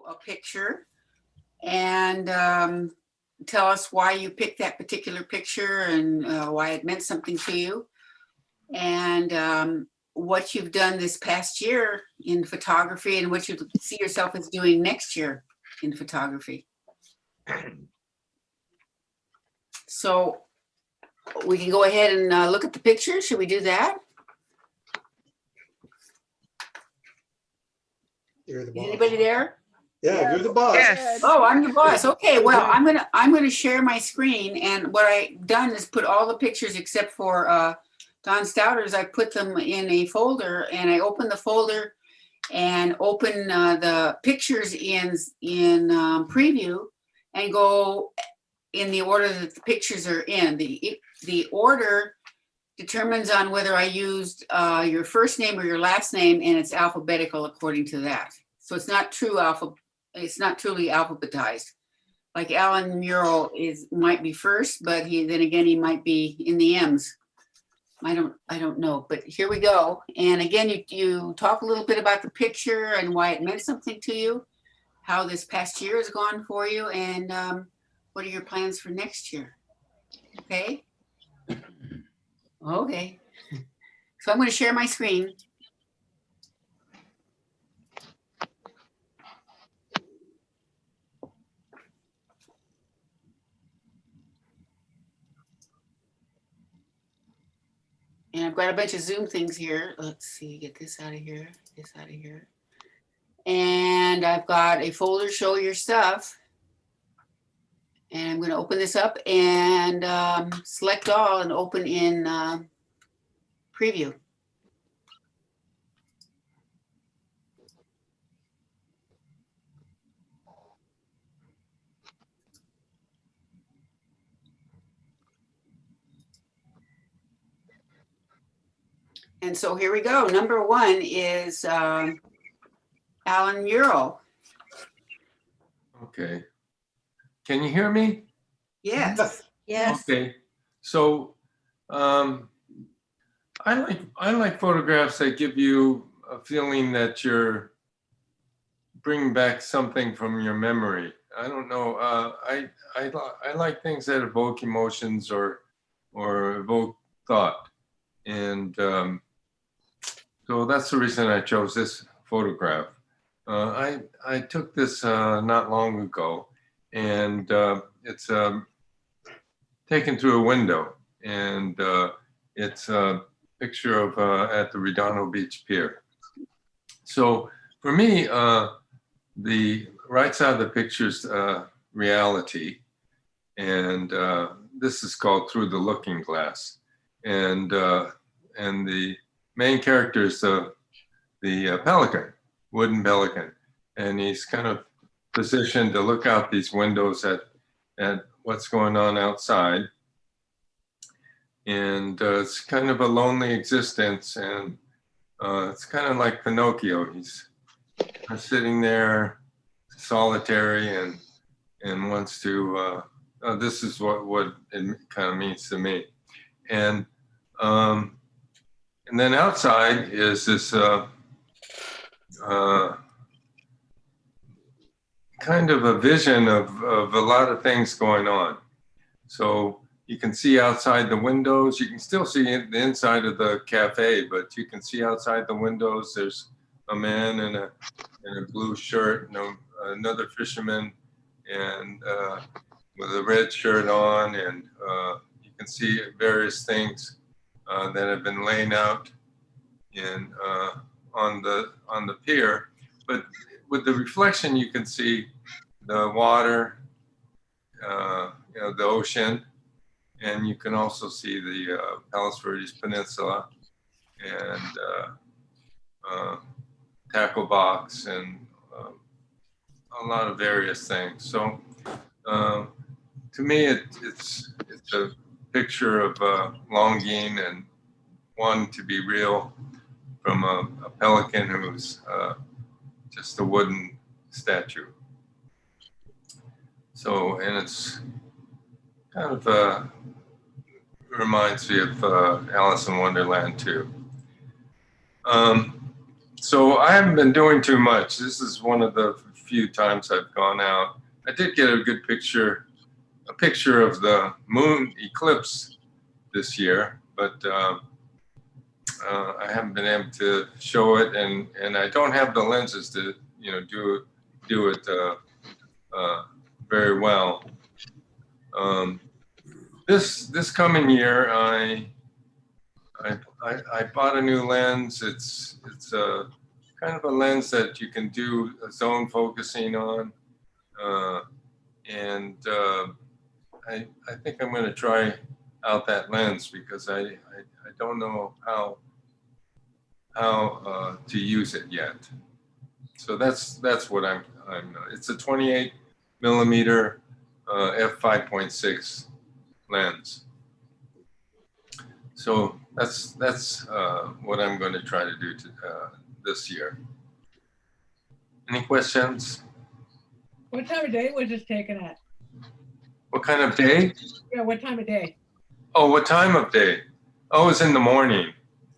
a picture and tell us why you picked that particular picture and why it meant something to you, and what you've done this past year in photography and what you see yourself as doing next year in photography. So we can go ahead and look at the picture. Should we do that? You're the Is boss. anybody there? Yeah, you're the boss. Yes. Oh, I'm the boss. Okay, well, I'm gonna share my screen, and what I've done is put all the pictures except for Don Stouter's. I put them in a folder, and I open the folder and open the pictures in preview, and go in the order that the pictures are in. The order determines on whether I used your first name or your last name, and it's alphabetical according to that. So it's not true it's not truly alphabetized. Like Alan Muro might be first, but then again he might be in the M's. I don't know, but here we go. And again, you talk a little bit about the picture and why it meant something to you, how this past year has gone for you, and what are your plans for next year? Okay. Okay. So I'm going to share my screen. And I've got a bunch of Zoom things here. Let's see, get this out of here, this out of here. And I've got a folder, show your stuff. And I'm going to open this up and select all and open in preview. And so here we go. Number one is Alan Muro. Okay. Can you hear me? Yes. Yes. Okay. So I like photographs that give you a feeling that you're bringing back something from your memory. I don't know. I like things that evoke emotions or evoke thought, and so that's the reason I chose this photograph. I took this not long ago, and it's taken through a window, and it's a picture of at the Redondo Beach Pier. So for me, the right side of the picture is reality, and this is called Through the Looking Glass, and the main character is the pelican, wooden pelican, and he's kind of positioned to look out these windows at what's going on outside. And it's kind of a lonely existence, and it's kind of like Pinocchio. He's sitting there solitary and wants to, this is what it kind of means to me. And then outside is this kind of a vision of a lot of things going on. So you can see outside the windows. You can still see the inside of the cafe, but you can see outside the windows. There's a man in a blue shirt, and another fisherman, and with a red shirt on, and you can see various things that have been laying out in on the pier. But with the reflection, you can see the water, the ocean, and you can also see the Palos Verdes Peninsula and tackle box and a lot of various things. So to me, it's a picture of longing and wanting to be real from a pelican who's just a wooden statue. So, and it's kind of reminds me of Alice in Wonderland too. So I haven't been doing too much. This is one of the few times I've gone out. I did get a good picture, a picture of the moon eclipse this year, but I haven't been able to show it, and I don't have the lenses to, you know, do it very well. This coming year, I bought a new lens. It's a kind of a lens that you can do a zone focusing on, and I think I'm going to try out that lens because I don't know how to use it yet. So that's what I'm. It's a 28 millimeter f5.6 lens. So that's what I'm going to try to do this year. Any questions? What time of day was this taken at? What kind of day? Yeah, what time of day? Oh, what time of day? Oh, it's in the morning.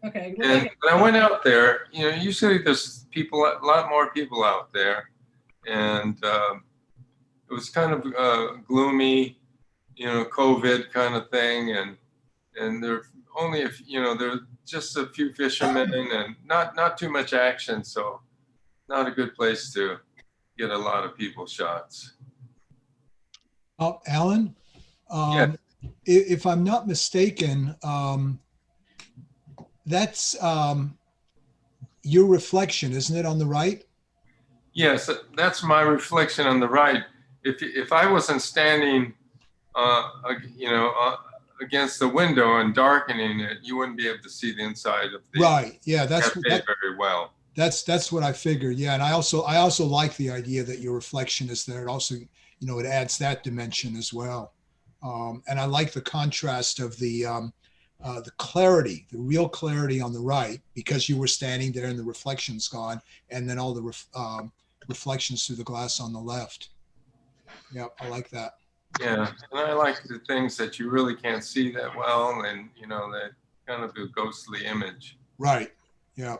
Okay. And when I went out there, you know, usually there's people, a lot more people out there, and it was kind of gloomy, you know, COVID kind of thing, and there only if you know there are just a few fishermen and not too much action, so not a good place to get a lot of people shots. Alan, Yeah. if I'm not mistaken, that's your reflection, isn't it, on the right? Yes, that's my reflection on the right. If I wasn't standing, you know, against the window and darkening it, you wouldn't be able to see the inside of the Right. Yeah, cafe very well. That's what I figured. Yeah, and I also like the idea that your reflection is there. It also, you know, it adds that dimension as well. And I like the contrast of the clarity, the real clarity on the right, because you were standing there and the reflection's gone, and then all the reflections through the glass on the left. Yeah, I like that. Yeah, and I like the things that you really can't see that well, and you know, that kind of a ghostly image. Right. Yeah.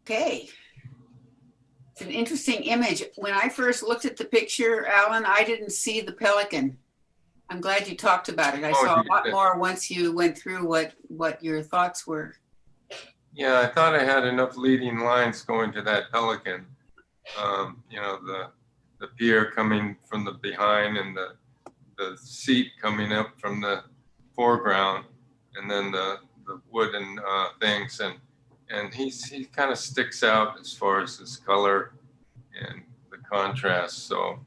Okay. It's an interesting image. When I first looked at the picture, Alan, I didn't see the pelican. I'm glad you talked about it. I saw a lot more once you went through what your thoughts were. Yeah, I thought I had enough leading lines going to that pelican. You know, the pier coming from the behind, and the seat coming up from the foreground, and then the wooden things, and he kind of sticks out as far as his color and the contrast. So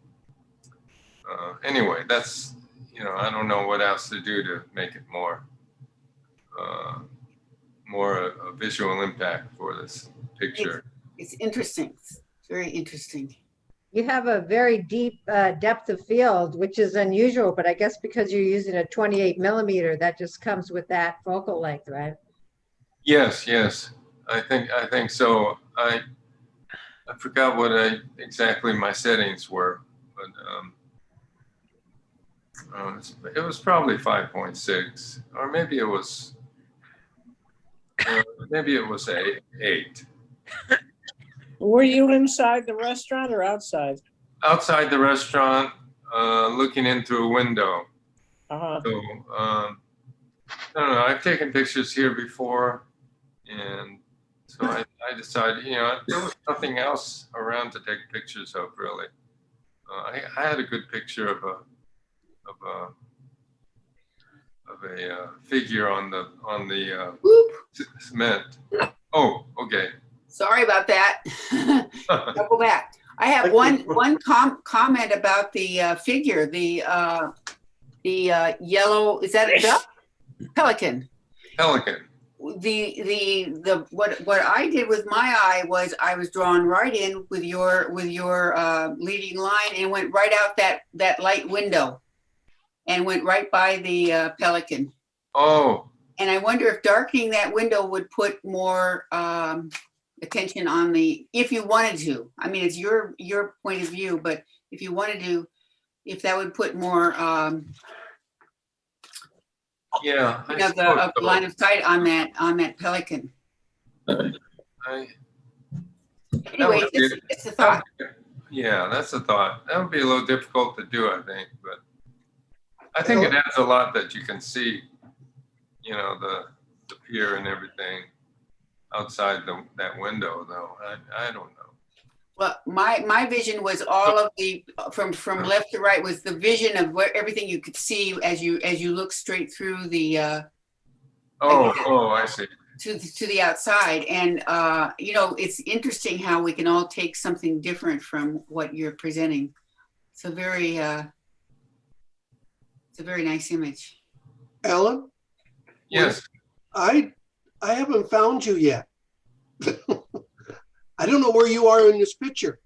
anyway, that's, you know, I don't know what else to do to make it more a visual impact for this picture. It's interesting. It's very interesting. You have a very deep depth of field, which is unusual, but I guess because you're using a 28 millimeter, that just comes with that focal length, right? Yes, yes, I think so. I forgot what exactly my settings were, but it was probably 5.6, or maybe it was 8. Were you inside the restaurant or outside? Outside the restaurant, looking into a window. Uh-huh. So I don't know. I've taken pictures here before, and so I decided, you know, there was nothing else around to take pictures of, really. I had a good picture of a figure on the cement. Oh, okay. Sorry about that. I'll go back. I have one comment about the figure, the yellow, is that a duck? Pelican. Pelican. What I did with my eye was I was drawn right in with your leading line, and went right out that light window and went right by the pelican. Oh. And I wonder if darkening that window would put more attention on if you wanted to. I mean, it's your point of view, but if you wanted to, if that would put more Yeah. I of the suppose so. line of sight on that pelican. I- Anyway, would be- it's a thought. Yeah, that's a thought. That would be a little difficult to do, I think, but I think it adds a lot that you can see, you know, the pier and everything outside that window, though. I don't know. Well, my vision was all of the, from left to right was the vision of where everything you could see as you look straight through the, Oh, I see. to the outside. And, you know, it's interesting how we can all take something different from what you're presenting. It's a very nice image. Alan, Yes. I haven't found you yet. I don't know where you are in this picture.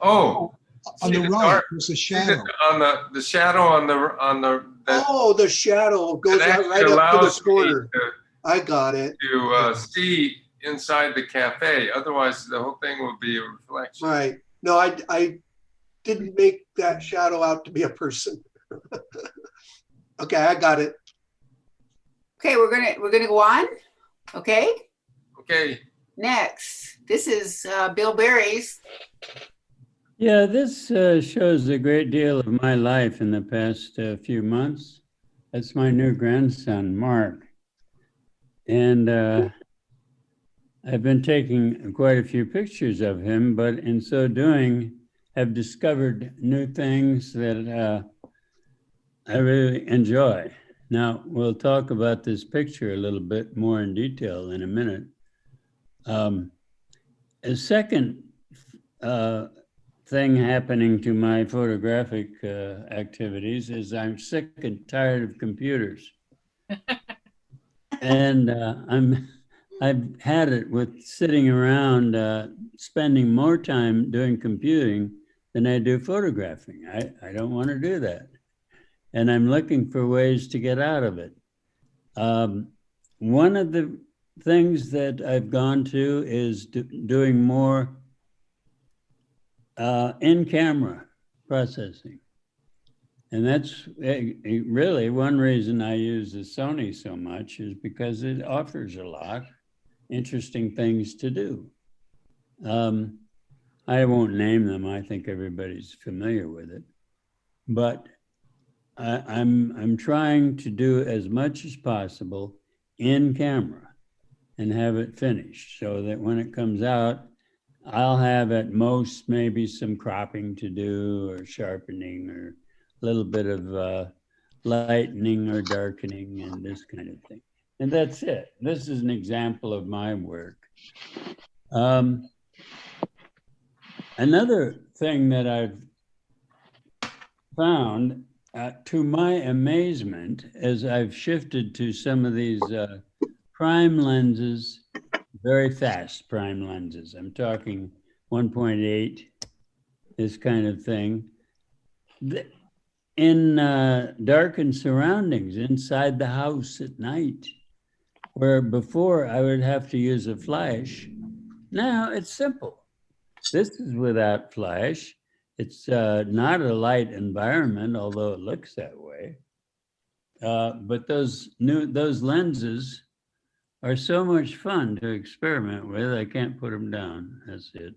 Oh, On See the the right, dark- there's a see shadow. on the shadow on the that Oh, the shadow goes that right actually up to the allows me corner. I got it. to see inside the cafe. Otherwise, the whole thing would be a reflection. Right. No, I didn't make that shadow out to be a person. Okay, I got it. Okay, we're gonna go on. Okay, Okay. next, this is Bill Berry's. Yeah, this shows a great deal of my life in the past few months. That's my new grandson, Mark. And I've been taking quite a few pictures of him, but in so doing, have discovered new things that I really enjoy. Now, we'll talk about this picture a little bit more in detail in a minute. A second thing happening to my photographic activities is I'm sick and tired of computers. And I've had it with sitting around spending more time doing computing than I do photographing. I don't want to do that. And I'm looking for ways to get out of it. One of the things that I've gone to is doing more in-camera processing. And that's really one reason I use the Sony so much is because it offers a lot interesting things to do. I won't name them. I think everybody's familiar with it. But I'm trying to do as much as possible in camera and have it finished so that when it comes out, I'll have at most maybe some cropping to do or sharpening or a little bit of lightening or darkening and this kind of thing. And that's it. This is an example of my work. Another thing that I've found, to my amazement, as I've shifted to some of these prime lenses, very fast prime lenses. I'm talking 1.8, this kind of thing. In darkened surroundings, inside the house at night, where before I would have to use a flash, now it's simple. This is without flash. It's not a light environment, although it looks that way. But those lenses are so much fun to experiment with. I can't put them down. That's it.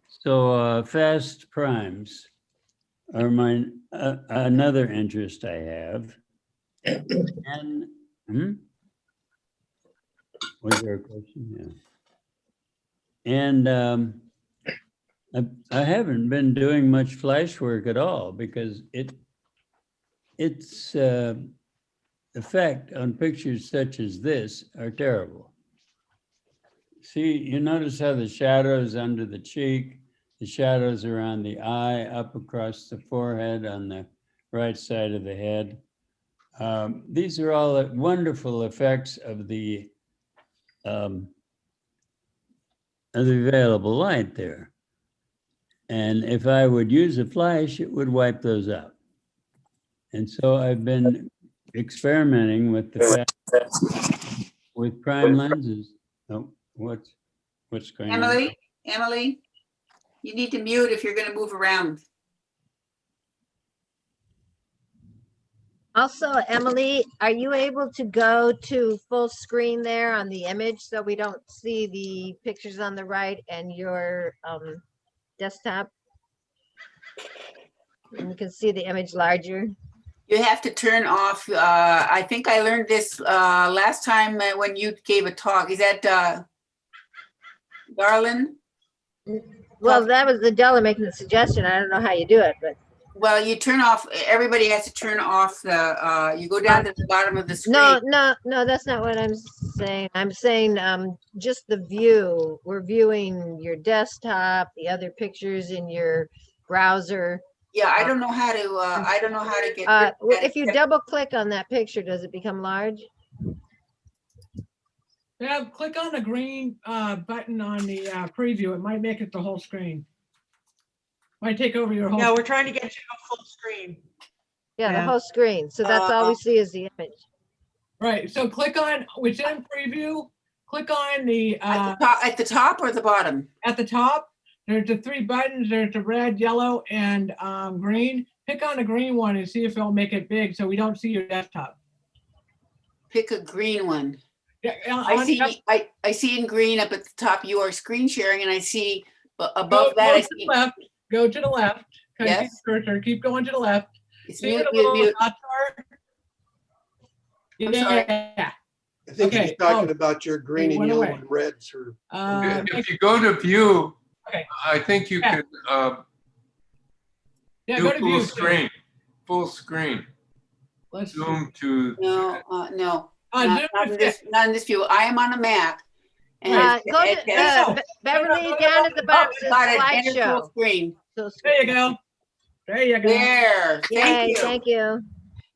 So fast primes are my another interest I have. And was there a question? Yeah. And I haven't been doing much flash work at all because its effect on pictures such as this are terrible. See, you notice how the shadows under the cheek, the shadows around the eye, up across the forehead on the right side of the head. These are all wonderful effects of the available light there. And if I would use a flash, it would wipe those out. And so I've been experimenting with with prime lenses. Oh, what's going on? Emily, you need to mute if you're going to move around. Also, Emily, are you able to go to full screen there on the image so we don't see the pictures on the right and your desktop? And you can see the image larger. You have to turn off, I think I learned this last time when you gave a talk. Is that Garland? Well, that was Adela making the suggestion. I don't know how you do it, but Well, you turn off, everybody has to turn off the, you go down to the bottom of the screen. no, that's not what I'm saying. I'm saying just the view. We're viewing your desktop, the other pictures in your browser. Yeah, I don't know how to, I don't know how to get. rid of that. If you double click on that picture, does it become large? Yeah, click on the green button on the preview. It might make it the whole screen. Might take over your whole. Yeah, we're trying to get you to full screen. Yeah, the Yeah. whole screen. So that's all we see is the image. Right, so click on, within preview, click on the, At the top or the bottom? at the top, there's the three buttons, there's the red, yellow, and green. Pick on the green one and see if it'll make it big so we don't see your desktop. Pick a green one. Yeah, I see in green up at the top, you are screen sharing, and I see above go that, I to the see. left, go to the left. Okay, Yes. keep cursor, keep going to the left. It's See mute, the mute, little mute. dots are? I'm sorry. Yeah. I think he's Okay, talking oh, about your green it and went yellow away. and reds or. If you go to view, Okay. I think you Yeah. could Yeah, do go to full view. screen. Full screen. Let's see. Zoom to. No, no, Zoom not in this, not in this view. I am on a Mac. And Go it to has- Beverly down at the bottom Oh, got it. says Enter full slideshow. screen. So There you go. There you go. There, Yay, thank you. thank you.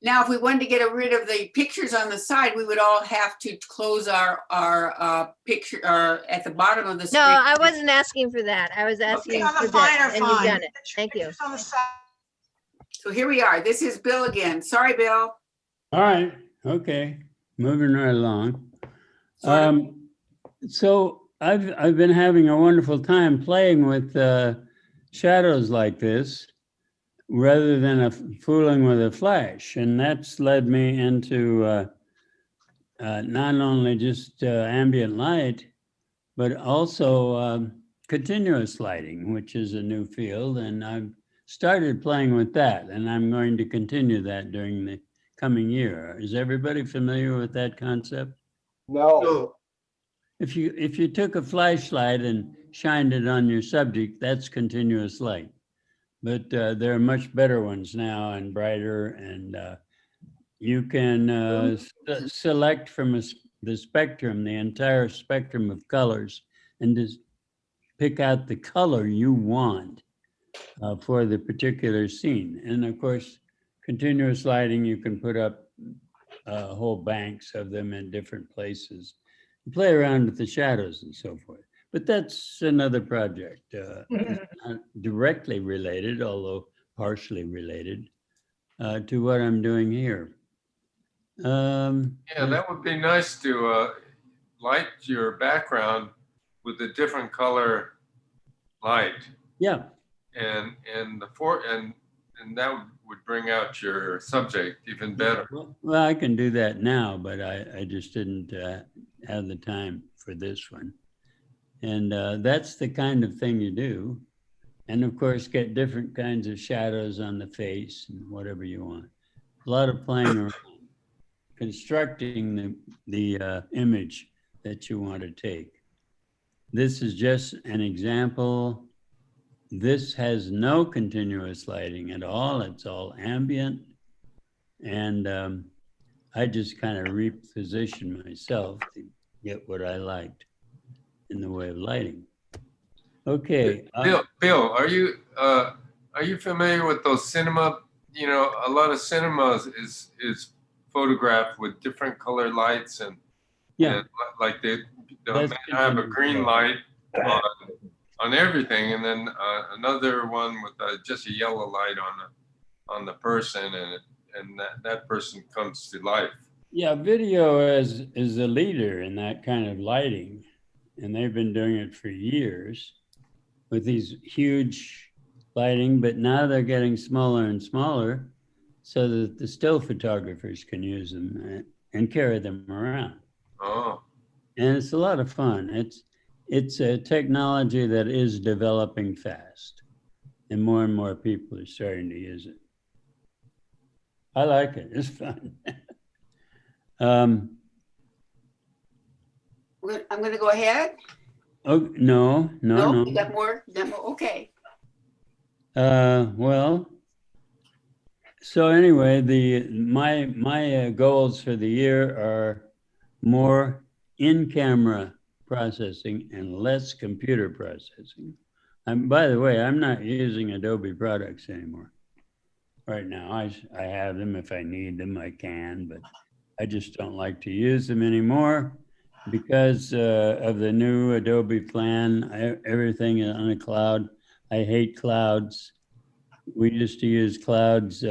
Now, if we wanted to get rid of the pictures on the side, we would all have to close our picture, at the bottom of the No, screen. I wasn't asking for that. I was asking On for the fine are this, and you've fine. done it. Thank you. Pictures on the side. So here we are. This is Bill again. Sorry, Bill. All right, okay, moving right along. Sort of. So I've been having a wonderful time playing with shadows like this rather than fooling with a flash. And that's led me into not only just ambient light, but also continuous lighting, which is a new field. And I've started playing with that, and I'm going to continue that during the coming year. Is everybody familiar with that concept? No. If you took a flashlight and shined it on your subject, that's continuous light. But there are much better ones now and brighter, and you can select from the spectrum, the entire spectrum of colors, and just pick out the color you want for the particular scene. And of course, continuous lighting, you can put up whole banks of them in different places. Play around with the shadows and so forth. But that's another project. It's not directly related, although partially related to what I'm doing here. Yeah, that would be nice to light your background with a different color light, Yeah, and that would bring out your subject even better. well, I can do that now, but I just didn't have the time for this one. And that's the kind of thing you do. And of course, get different kinds of shadows on the face and whatever you want. A lot of playing around, constructing the image that you want to take. This is just an example. This has no continuous lighting at all. It's all ambient. And I just kind of repositioned myself to get what I liked in the way of lighting. Okay. Bill, are you familiar with those cinema? You know, a lot of cinemas is photographed with different color lights, and Yeah. and like they That's have a continuous green light. light on everything, and then another one with just a yellow light on the person, and that person comes to life. Yeah, video is a leader in that kind of lighting, and they've been doing it for years with these huge lighting, but now they're getting smaller and smaller so that the still photographers can use them and carry them around. Oh, And it's a lot of fun. It's a technology that is developing fast, and more people are starting to use it. I like it. It's fun. I'm gonna go ahead. Oh, no. You got more? Okay. Well, so anyway, my goals for the year are more in-camera processing and less computer processing. By the way, I'm not using Adobe products anymore. Right now, I have them. If I need them, I can, but I just don't like to use them anymore because of the new Adobe plan. Everything is on a cloud. I hate clouds. We used to use clouds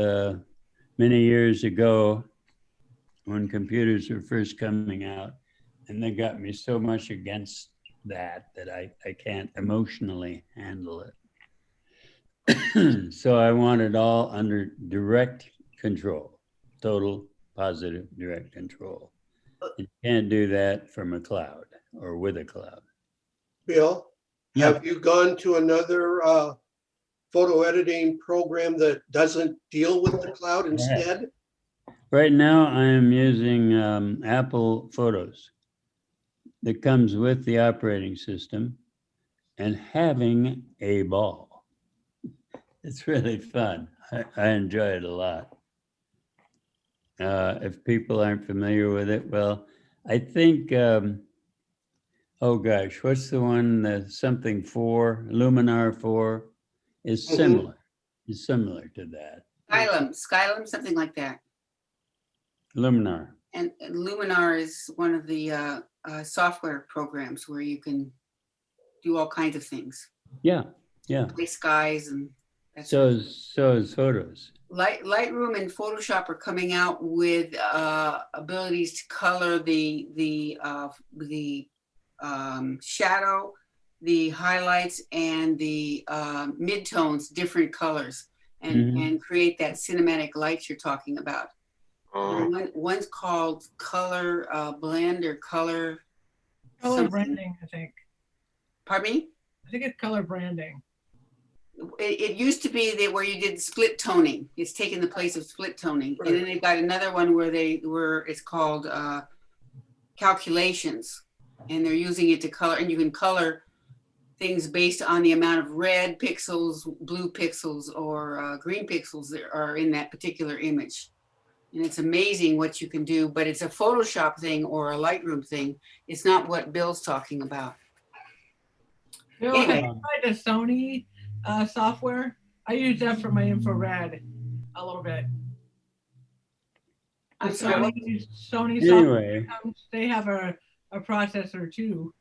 many years ago when computers were first coming out, and they got me so much against that I can't emotionally handle it. So I want it all under direct control, total positive direct control. You can't do that from a cloud or with a cloud. Bill, Yeah. have you gone to another photo editing program that doesn't deal with the cloud instead? Right now, I am using Apple Photos that comes with the operating system and having a ball. It's really fun. I enjoy it a lot. If people aren't familiar with it, well, I think, oh gosh, what's the one that something 4, Luminar 4 is similar. Is similar to that. Skylum, something like that. Luminar. And Luminar is one of the software programs where you can do all kinds of things. Yeah. Play skies and that's So is Photos. Lightroom and Photoshop are coming out with abilities to color the shadow, the highlights, and the midtones, different colors, and create that cinematic light you're talking about. One's called Color Blend or Color. Color branding, I think. Pardon me? I think it's color branding. It used to be that where you did split toning. It's taken the place of split toning. And then they've got another one where it's called calculations. And they're using it to color, and you can color things based on the amount of red pixels, blue pixels, or green pixels that are in that particular image. And it's amazing what you can do, but it's a Photoshop thing or a Lightroom thing. It's not what Bill's talking about. Bill, have you tried the Sony software? I use that for my infrared a little bit. I'm sorry. Sony Anyway. software, they have a processor too.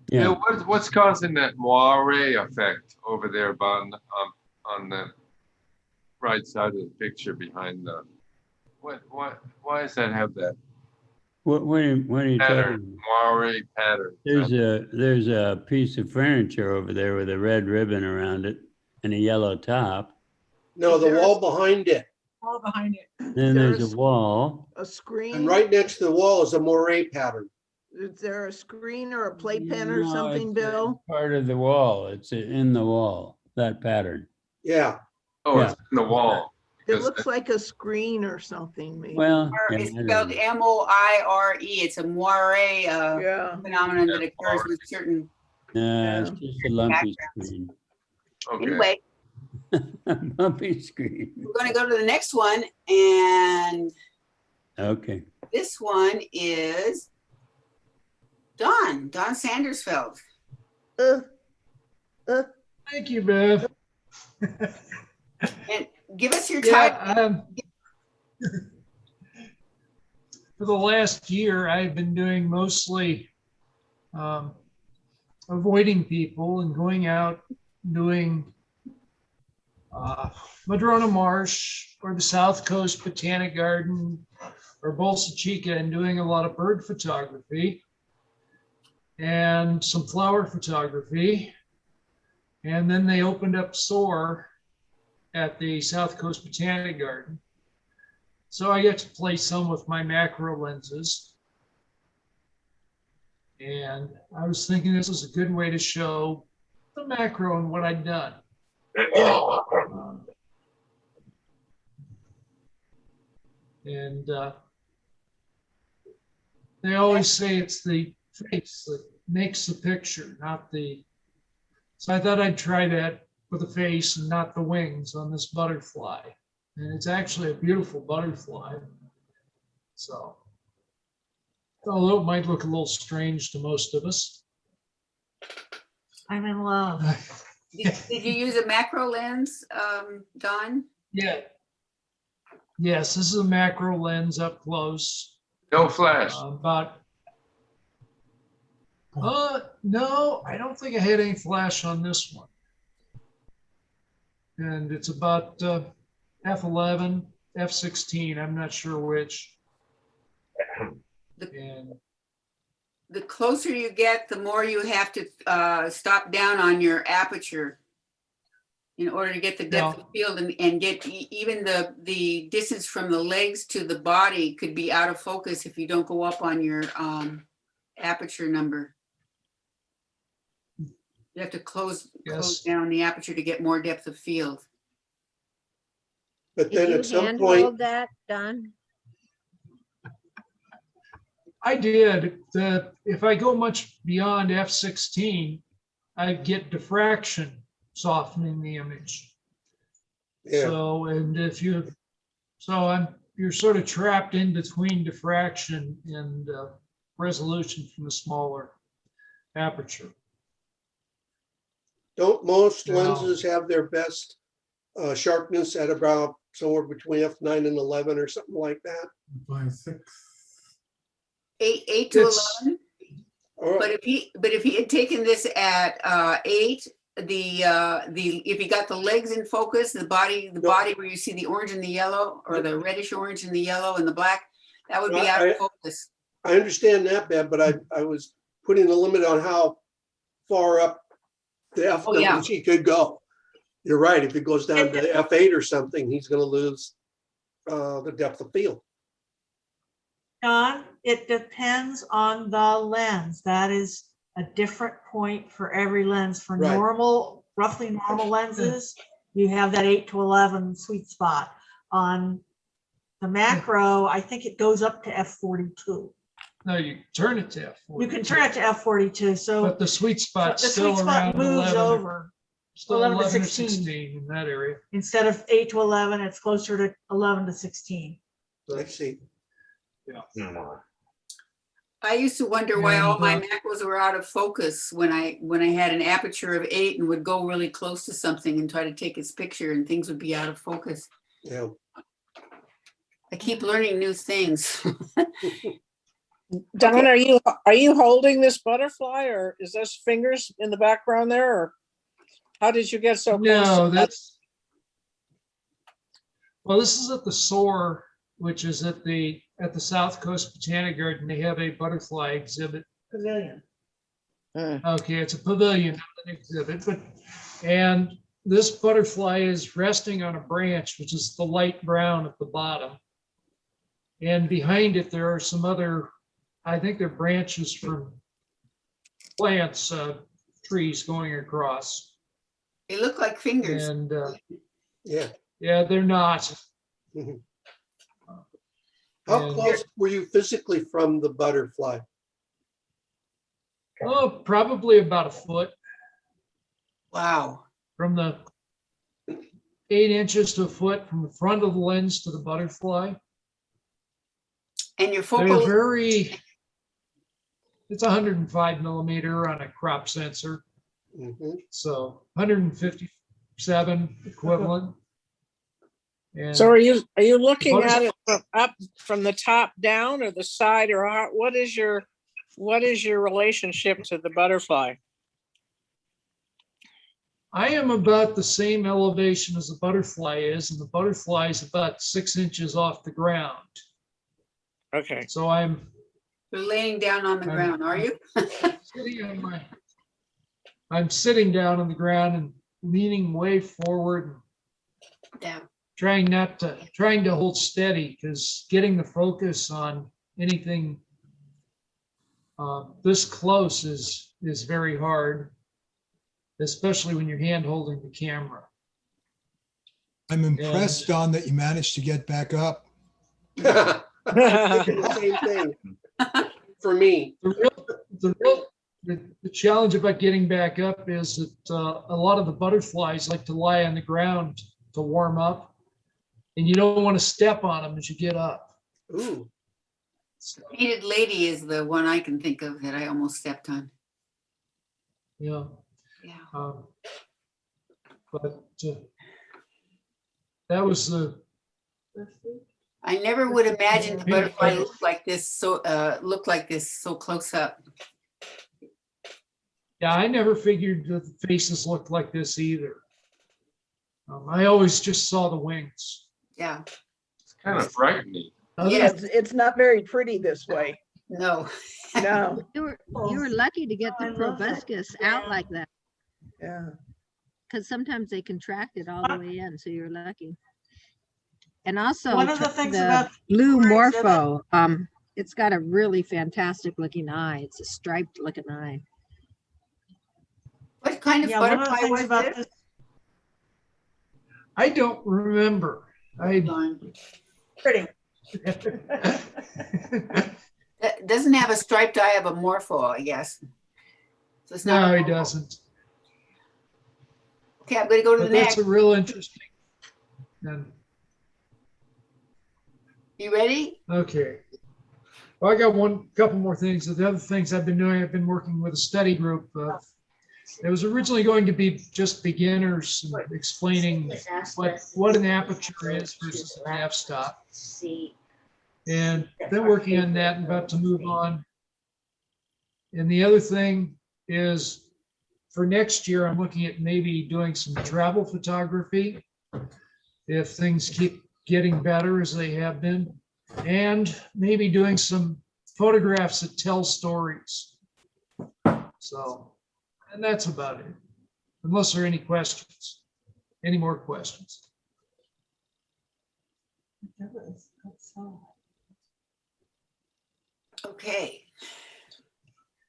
Yeah. what's causing that moire effect over there on the right side of the picture behind the, why does that have that What are you talking pattern, about? moire pattern? There's a piece of furniture over there with a red ribbon around it and a yellow top. No, the wall behind it. All behind it. Then there's a wall. A screen? And right next to the wall is a moire pattern. Is there a screen or a playpen or No, something, it's Bill? part of the wall. It's in the wall, that pattern. Yeah. Oh, Yeah. it's in the wall. It because looks like a screen or something, maybe. Well, yeah, It's I don't spelled know. M-O-I-R-E. It's a moire Yeah. phenomenon that occurs with certain. It's just a lumpy screen. Okay. Anyway, Lumpy screen. we're going to go to the next one, and Okay. this one is Don Sandersfeld. Thank you, Bev. And give us your Yeah, title. for the last year, I've been doing mostly avoiding people and going out doing Madrona Marsh or the South Coast Botanic Garden or Bolsa Chica and doing a lot of bird photography and some flower photography. And then they opened up SOAR at the South Coast Botanic Garden. So I get to play some with my macro lenses. And I was thinking this was a good way to show the macro and what I'd done. And they always say it's the face that makes the picture, not the. So I thought I'd try that with the face and not the wings on this butterfly. And it's actually a beautiful butterfly. So, although it might look a little strange to most of us. I'm in love. Did you use a macro lens, Don? Yeah. Yes, this is a macro lens up close. No flash. No, I don't think I had any flash on this one. And it's about f11, f16, I'm not sure which. And The closer you get, the more you have to stop down on your aperture in order to get the depth of field and get even the distance from the legs to the body could be out of focus if you don't go up on your aperture number. You have to close down the aperture to get more depth of field. But then Did at you some handhold point, that, Don? I did. If I go much beyond f16, I get diffraction softening the image. yeah, So, and if you, you're sort of trapped in between diffraction and resolution from a smaller aperture. don't most No. lenses have their best sharpness at about somewhere between f9 and 11 or something like that? By 6. 8 to It's- 11. Or But if he had taken this at 8, if he got the legs in focus, the body where you see the orange and the yellow, or the reddish orange and the yellow and the black, that would be out of focus. I understand that, Bev, but I was putting a limit on how far up the f Oh, yeah. numbers he could go. You're right. If it goes down to f8 or something, he's going to lose the depth of field. Don, it depends on the lens. That is a different point for every lens. For Right. normal, roughly normal lenses, you have that 8 to 11 sweet spot. On the macro, I think it goes up to f42. No, you turn it to f42. You can turn it to f42, so But the sweet the spot's sweet still spot around moves 11, over. still 11 to 11 to 16. 16 in that area. Instead of 8 to 11, it's closer to 11 to 16. I see. I used to wonder why all my And, macros were out of focus when I had an aperture of 8 and would go really close to something and try to take its picture and things would be out of focus. Yeah. I keep learning new things. Don, are you holding this butterfly, or is this fingers in the background there, or how did you get so close? No, to that? well, this is at the SOAR, which is at the South Coast Botanic Garden. They have a butterfly exhibit. Pavilion. Okay, it's a pavilion, not an exhibit, and this butterfly is resting on a branch, which is the light brown at the bottom. And behind it, there are some other, I think they're branches from plants, trees going across. They look like fingers. And Yeah. yeah, they're not. How And- close were you physically from the butterfly? Oh, probably about a foot Wow. from the 8 inches to a foot from the front of the lens to the butterfly. And your They're focal, very, it's 105 millimeter on a crop sensor, Mhm. so 157 equivalent. And So are you looking What is- at it up from the top down or the side, or what is your relationship to the butterfly? I am about the same elevation as the butterfly is, and the butterfly is about 6 inches off the ground. Okay. So I'm you're laying down on the ground, are you? I'm sitting down on the ground and leaning way forward. Yeah. trying to hold steady, because getting the focus on anything this close is very hard, especially when you're hand holding the camera. I'm impressed, Don, that you managed to get back up. I'm thinking the same thing for me. The challenge about getting back up is that a lot of the butterflies like to lie on the ground to warm up, and you don't want to step on them as you get up. Ooh. So, Painted Lady is the one I can think of that I almost stepped on. yeah. Yeah. But that was the I never would imagine the butterfly looked like this so close up. yeah. I never figured the faces looked like this either. I always just saw the wings. Yeah. It's kind of frightening. Yeah. It's not very pretty this way. No. No, You were lucky to get I the love it. proboscis out like that, yeah. because sometimes they contract it all the way in, so you're lucky. And also One of the things the about blue Tour exhibit- morpho, it's got a really fantastic looking eye. It's a striped looking eye. What kind of Yeah, one of the butterfly things was about this? this, I don't remember. pretty. That doesn't have a striped eye of a morpho, I guess. So it's not. No, a he morpho. doesn't. Okay, I'm gonna go to the But that's next. a real interesting. And You ready? okay. Well, I got couple more things. The other things I've been doing, I've been working with a study group. It was originally going to be just beginners and explaining what an aperture is versus an f-stop. And been working on that and about to move on. And the other thing is for next year, I'm looking at maybe doing some travel photography if things keep getting better as they have been, and maybe doing some photographs that tell stories. So, and that's about it, unless there are any questions, any more questions. Okay.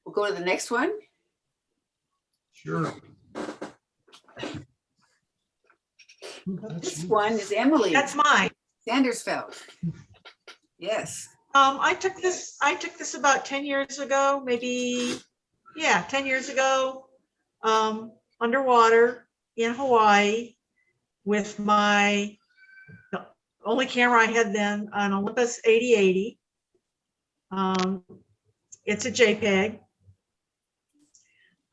We'll go to the next one. Sure. This one is Emily That's mine. Sandersfeld. Yes. I took this about 10 years ago, maybe, yeah, 10 years ago, underwater in Hawaii with the only camera I had then, an Olympus 8080. It's a JPEG.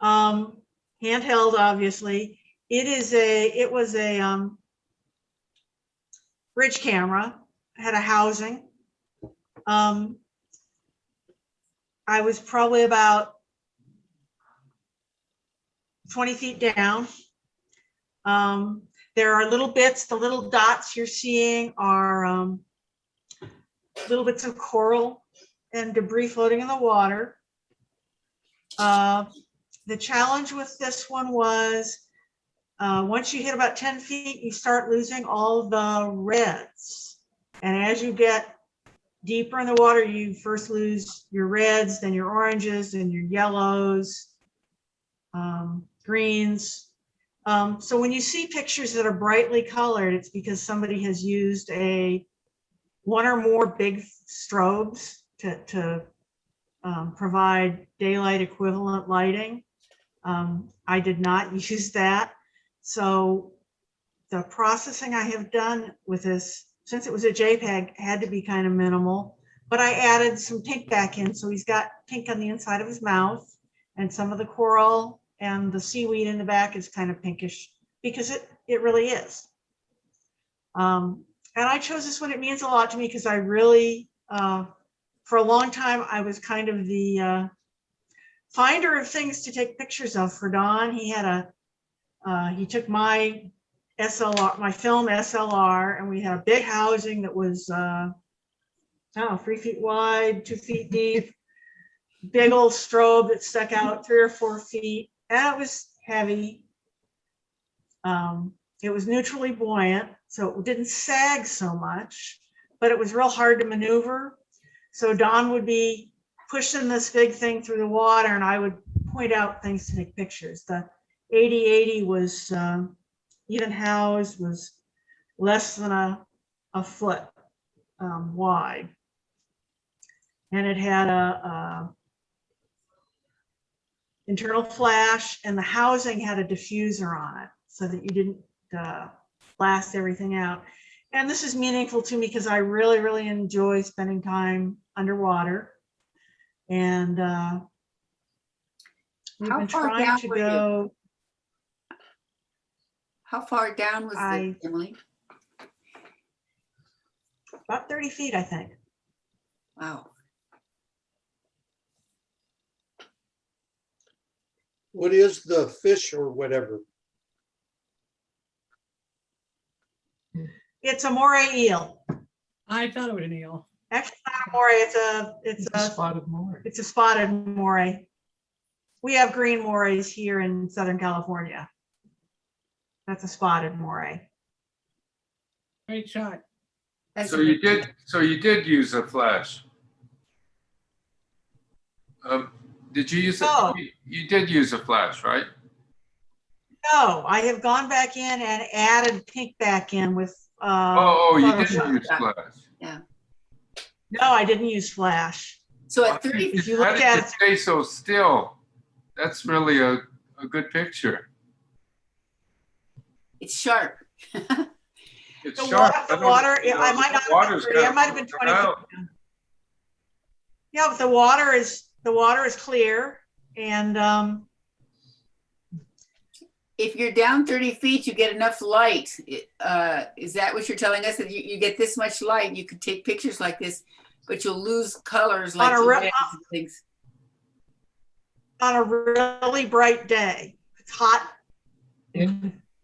Handheld, obviously. It was a bridge camera, had a housing. I was probably about 20 feet down. There are little bits, the little dots you're seeing are little bits of coral and debris floating in the water. The challenge with this one was once you hit about 10 feet, you start losing all the reds. And as you get deeper in the water, you first lose your reds, then your oranges, then your yellows, greens. So when you see pictures that are brightly colored, it's because somebody has used one or more big strobes to provide daylight equivalent lighting. I did not use that. So the processing I have done with this, since it was a JPEG, had to be kind of minimal, but I added some pink back in. So he's got pink on the inside of his mouth, and some of the coral and the seaweed in the back is kind of pinkish because it really is. And I chose this one. It means a lot to me because I really, for a long time, I was kind of the finder of things to take pictures of for Don. He took my SLR, my film SLR, and we had a big housing that was, 3 feet wide, 2 feet deep, big old strobe that stuck out 3 or 4 feet, and it was heavy. It was neutrally buoyant, So it didn't sag so much, but it was real hard to maneuver. So Don would be pushing this big thing through the water and I would point out things to take pictures. The 8080 was even housed, was less than a foot wide. And it had a internal flash, and the housing had a diffuser on it so that you didn't blast everything out. And this is meaningful to me because I really, really enjoy spending time underwater. And we've How been far trying down to were you? go. How far down was I- this, Emily? About 30 feet, I think. Wow. What is the fish or whatever? It's a moray eel. I thought it was an eel. Actually, it's not a moray. It's a spotted moray. It's a spotted moray. We have green morays here in Southern California. That's a spotted moray. Great shot. That's So you did use a flash. Did you use No. you did use a flash, right? No, I have gone back in and added pink back in with. You didn't Photoshop. use flash. No, I didn't use flash. So at 30 If you How look did at you it, stay so still? That's really a good picture. it's sharp. It's the sharp. water, I might not have been Water's 30, I gotta might have been move 20 feet around. down. Yeah, but the water is clear and If you're down 30 feet, you get enough light. Is that what you're telling us? That you get this much light, you could take pictures like this, but you'll lose colors like On a the re- reds and things. on a really bright day, it's hot.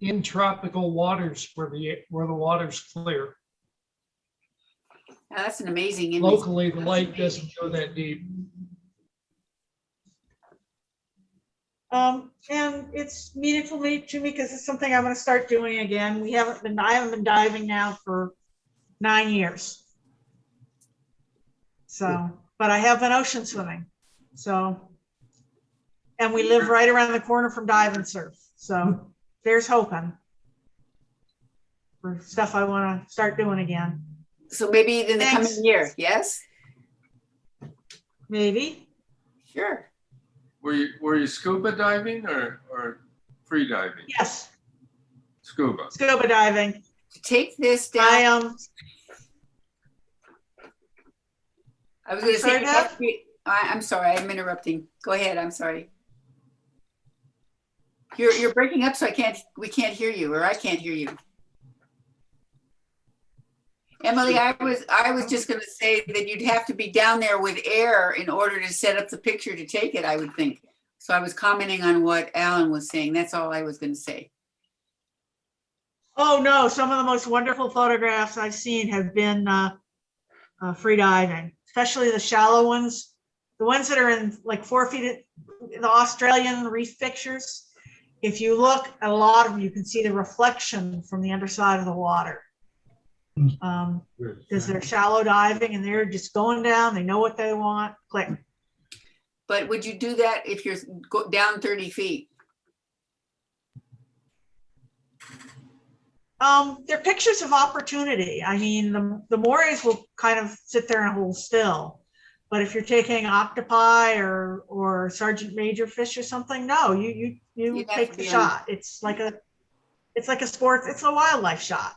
In tropical waters where the water's clear. Now, that's an amazing image. Locally, the light doesn't go that deep. And it's meaningful to me because it's something I'm going to start doing again. I haven't been diving now for 9 years. So, but I have been ocean swimming. So, and we live right around the corner from Dive and Surf. So there's hoping for stuff I want to start doing again. So maybe in the Thanks. coming year, yes? Maybe. Sure. Were you scuba diving or free diving? Yes, Scuba. scuba diving. Take this down. I was going to say, Sorry, Deb? I'm sorry, I'm interrupting. Go ahead, I'm sorry. You're breaking up, so we can't hear you, or I can't hear you. Emily, I was just going to say that you'd have to be down there with air in order to set up the picture to take it, I would think. So I was commenting on what Alan was saying. That's all I was going to say. Oh no, some of the most wonderful photographs I've seen have been free diving, especially the shallow ones. The ones that are in like 4 feet, the Australian reef pictures. If you look at a lot of them, you can see the reflection from the underside of the water. Because they're shallow diving and they're just going down, they know what they want, click. But would you do that if you're down 30 feet? They're pictures of opportunity. I mean, the morays will kind of sit there and hold still. But if you're taking octopi or sergeant major fish or something, no, you take the shot. It's like a sport. It's a wildlife shot.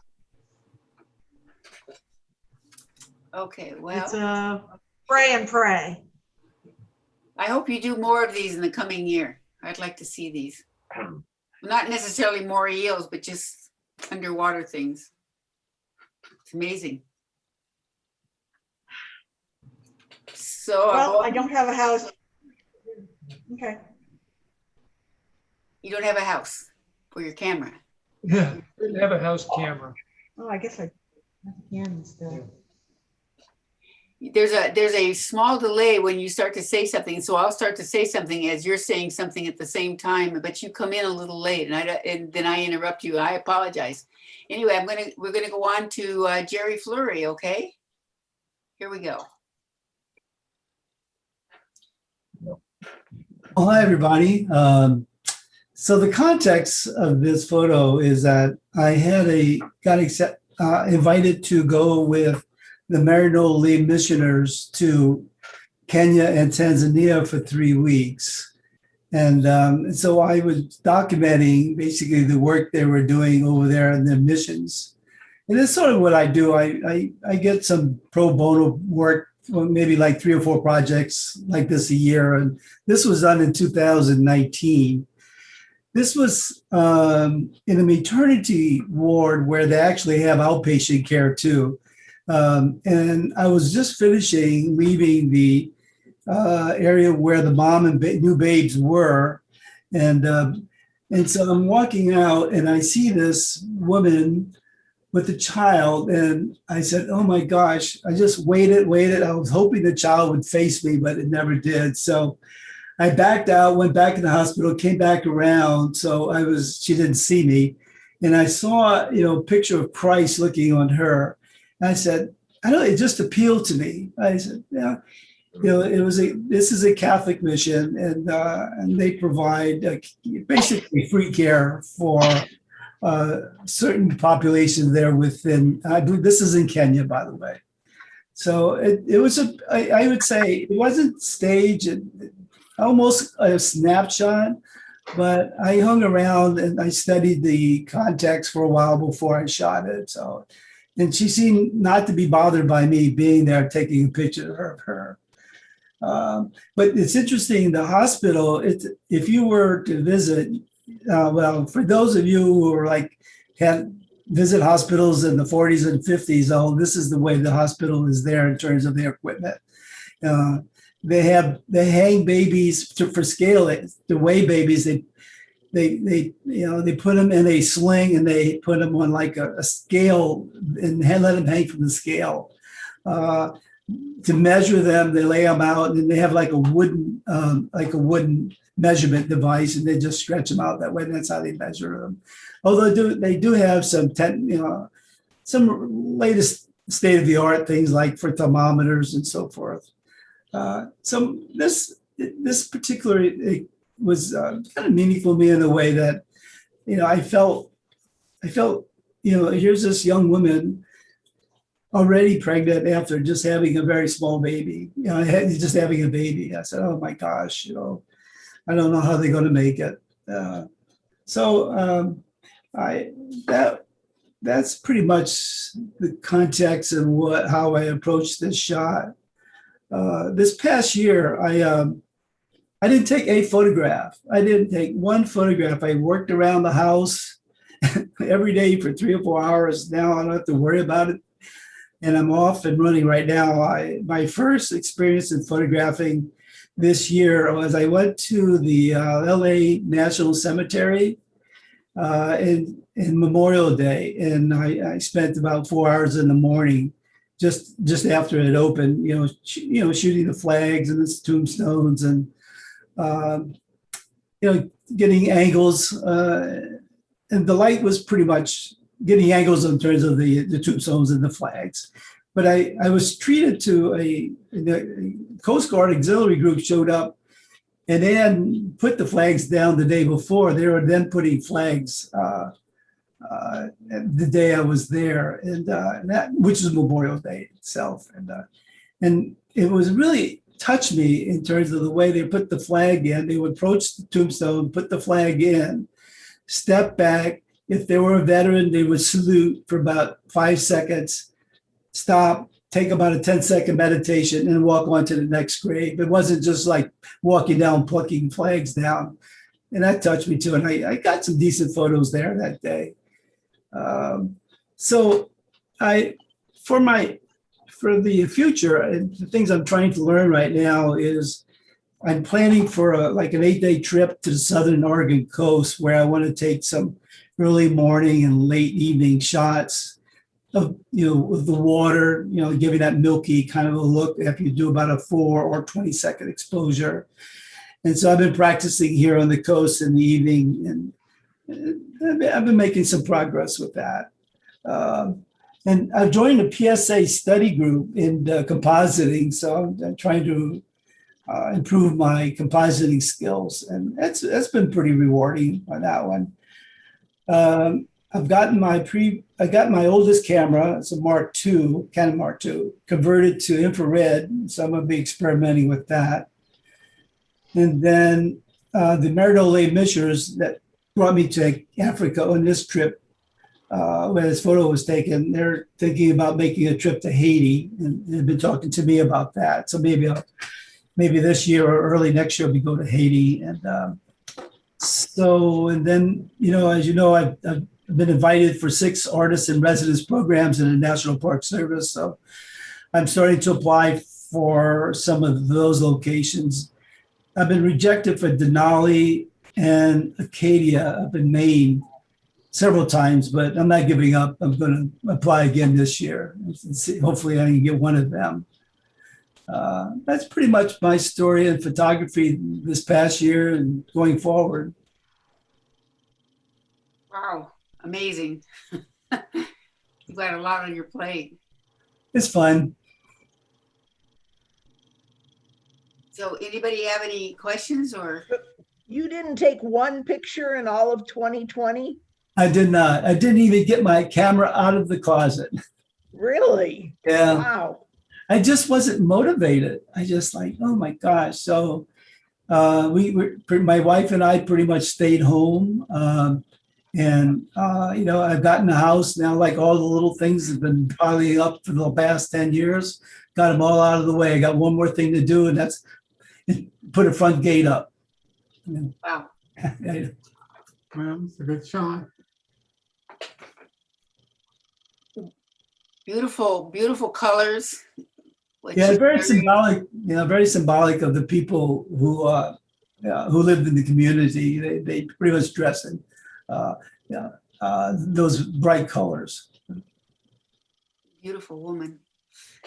Okay, well. It's a spray and pray. I hope you do more of these in the coming year. I'd like to see these. Not necessarily more eels, but just underwater things. It's amazing. So Well, I don't have a house. Okay. You don't have a house for your camera. Yeah, didn't have a house camera. Oh, I guess I can still. there's a small delay when you start to say something. So I'll start to say something as you're saying something at the same time, but you come in a little late and then I interrupt you. I apologize. Anyway, we're gonna go on to Jerry Fleury, okay? Here we go. Well, hi, everybody. So the context of this photo is that I got invited to go with the Maryknoll Lee missioners to Kenya and Tanzania for 3 weeks. And so I was documenting basically the work they were doing over there in their missions. And it's sort of what I do. I get some pro bono work, maybe like 3 or 4 projects like this a year. And this was done in 2019. This was in a maternity ward where they actually have outpatient care too. And I was just leaving the area where the mom and new babes were. And so I'm walking out and I see this woman with a child. And I said, oh my gosh, I just waited. I was hoping the child would face me, but it never did. So I backed out, went back in the hospital, came back around. So she didn't see me. And I saw, a picture of Christ looking on her. And I said, I don't know, it just appealed to me. I said, yeah, this is a Catholic mission and they provide basically free care for certain populations there within, I believe this is in Kenya, by the way. So it was I would say it wasn't staged, almost a snapshot, but I hung around and I studied the context for a while before I shot it. So, and she seemed not to be bothered by me being there taking a picture of her. But it's interesting, the hospital, if you were to visit, well, for those of you who are visit hospitals in the 40s and 50s, this is the way the hospital is there in terms of their equipment. They hang babies for scaling, to weigh babies. They put them in a sling and they put them on like a scale and let them hang from the scale. To measure them, they lay them out and then they have like a wooden measurement device and they just stretch them out that way. And that's how they measure them. Although they do have some latest state of the art things like for thermometers and so forth. So this particular it was kind of meaningful to me in a way that, I felt, here's this young woman already pregnant after just having a very small baby, just having a baby. I said, oh my gosh, I don't know how they're going to make it. That's pretty much the context and how I approached this shot. This past year, I didn't take a photograph. I didn't take one photograph. I worked around the house every day for 3 or 4 hours. Now I don't have to worry about it. And I'm off and running right now. My first experience in photographing this year was I went to the LA National Cemetery in Memorial Day. And I spent about 4 hours in the morning just after it opened, shooting the flags and the tombstones and, getting angles. And the light was pretty much getting angles in terms of the tombstones and the flags. But I was treated to the Coast Guard auxiliary group showed up and they hadn't put the flags down the day before. They were then putting flags the day I was there, and which is Memorial Day itself. And it was really touched me in terms of the way they put the flag in. They would approach the tombstone, put the flag in, step back. If they were a veteran, they would salute for about 5 seconds, stop, take about a 10-second meditation, and walk on to the next grave. It wasn't just like walking down, plucking flags down. And that touched me too. And I got some decent photos there that day. So for the future, and the things I'm trying to learn right now is I'm planning for an 8-day trip to the Southern Oregon coast where I want to take some early morning and late evening shots of, of the water, giving that milky kind of a look after you do about a 4 or 20-second exposure. And so I've been practicing here on the coast in the evening, and I've been making some progress with that. And I've joined a PSA study group in compositing, so I'm trying to improve my compositing skills, and that's been pretty rewarding on that one. I got my oldest camera, it's a Mark II, Canon Mark II, converted to infrared, so I'm gonna be experimenting with that. And then the Marinol Mishers that brought me to Africa on this trip, when this photo was taken, they're thinking about making a trip to Haiti, and they've been talking to me about that. So maybe this year or early next year we go to Haiti. And and then, as you know, I've been invited for 6 artists in residence programs in the National Park Service. So I'm starting to apply for some of those locations. I've been rejected for Denali and Acadia up in Maine several times, but I'm not giving up. I'm going to apply again this year. Hopefully I can get one of them. That's pretty much my story in photography this past year and going forward. Wow, amazing. You've got a lot on your plate. It's fun. So anybody have any questions or? You didn't take one picture in all of 2020? I did not. I didn't even get my camera out of the closet. Really? Yeah. Wow. I just wasn't motivated. I just like, oh my gosh. So my wife and I pretty much stayed home. I've gotten a house now, like all the little things have been piling up for the past 10 years. Got them all out of the way. I got one more thing to do, and that's put a front gate up. Wow. Well, it's a good shot. Beautiful, beautiful colors. Yeah, very symbolic. Very symbolic of the people who lived in the community. They pretty much dress in those bright colors. Beautiful woman.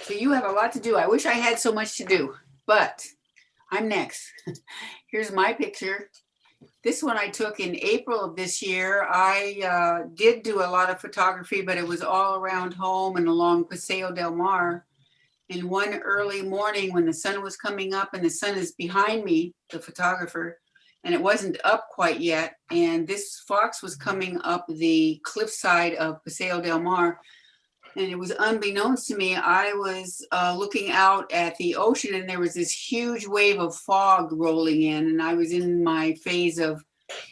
So you have a lot to do. I wish I had so much to do, but I'm next. Here's my picture. This one I took in April of this year. I did do a lot of photography, but it was all around home and along Paseo del Mar. And one early morning when the sun was coming up, and the sun is behind me, the photographer, and it wasn't up quite yet. And this fox was coming up the cliffside of Paseo del Mar. And it was unbeknownst to me, I was looking out at the ocean, and there was this huge wave of fog rolling in, and I was in my phase of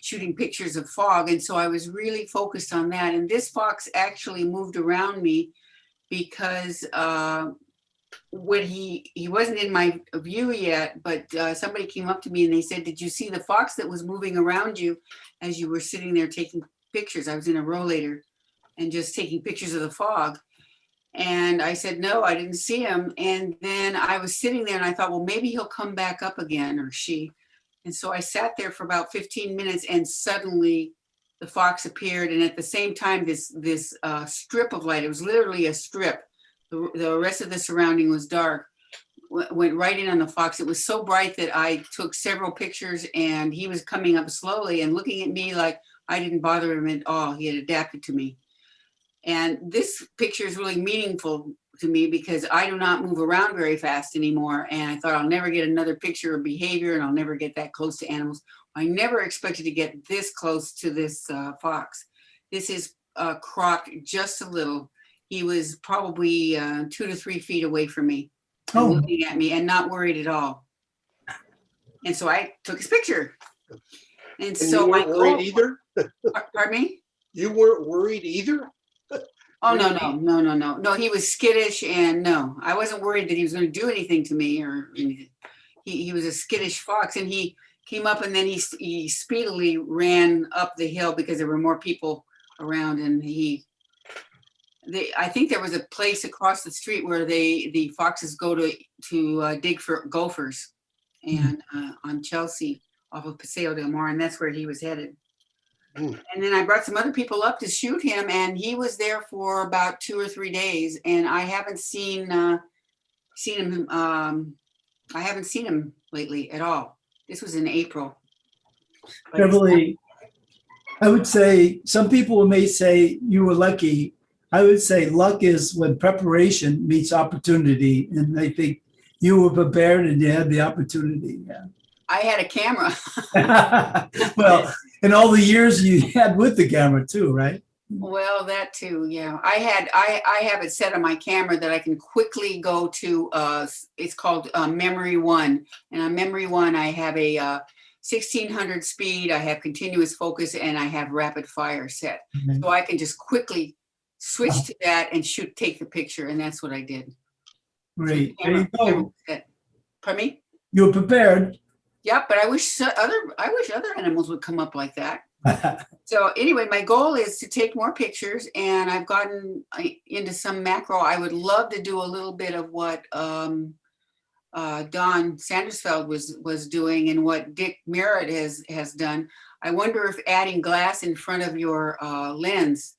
shooting pictures of fog. And so I was really focused on that. And this fox actually moved around me because when he wasn't in my view yet, but somebody came up to me and they said, "Did you see the fox that was moving around you as you were sitting there taking pictures?" I was in a rollator and just taking pictures of the fog. And I said, "No, I didn't see him." And then I was sitting there and I thought, well, maybe he'll come back up again, or she. And so I sat there for about 15 minutes, and suddenly the fox appeared. And at the same time, this strip of light, it was literally a strip. The rest of the surrounding was dark, went right in on the fox. It was so bright that I took several pictures, and he was coming up slowly and looking at me like I didn't bother him at all. He had adapted to me. And this picture is really meaningful to me because I do not move around very fast anymore. And I thought I'll never get another picture of behavior, and I'll never get that close to animals. I never expected to get this close to this fox. This is cropped just a little. He was probably 2 to 3 feet away from me, looking at me and not worried at all. And so I took his picture. And so you weren't worried either? Pardon me? You weren't worried either? Oh, no. No, he was skittish, and no, I wasn't worried that he was going to do anything to me or anything. He was a skittish fox, and he came up, and then he speedily ran up the hill because there were more people around, and I think there was a place across the street where the foxes go to dig for gophers, and on Chelsea off of Paseo del Mar, and that's where he was headed. Mm. And then I brought some other people up to shoot him, and he was there for about 2 or 3 days, and I haven't seen him. I haven't seen him lately at all. This was in April. But it's- Beverly, I would say, some people may say you were lucky. I would say luck is when preparation meets opportunity. And I think you were prepared and you had the opportunity. I had a camera. Yeah. Well, and all the years you had with the camera too, right? Well, that too, yeah. I have it set on my camera that I can quickly go to, it's called Memory One. And on Memory One, I have a 1600 speed, I have continuous focus, and I have rapid fire set. So I can just quickly switch to that and take the picture, and that's what I did. Great. There you go. Pardon me? You were prepared. Yeah, but I wish other animals would come up like that. So anyway, my goal is to take more pictures, and I've gotten into some macro. I would love to do a little bit of what Don Sandersfeld was doing and what Dick Merritt has done. I wonder if adding glass in front of your lens,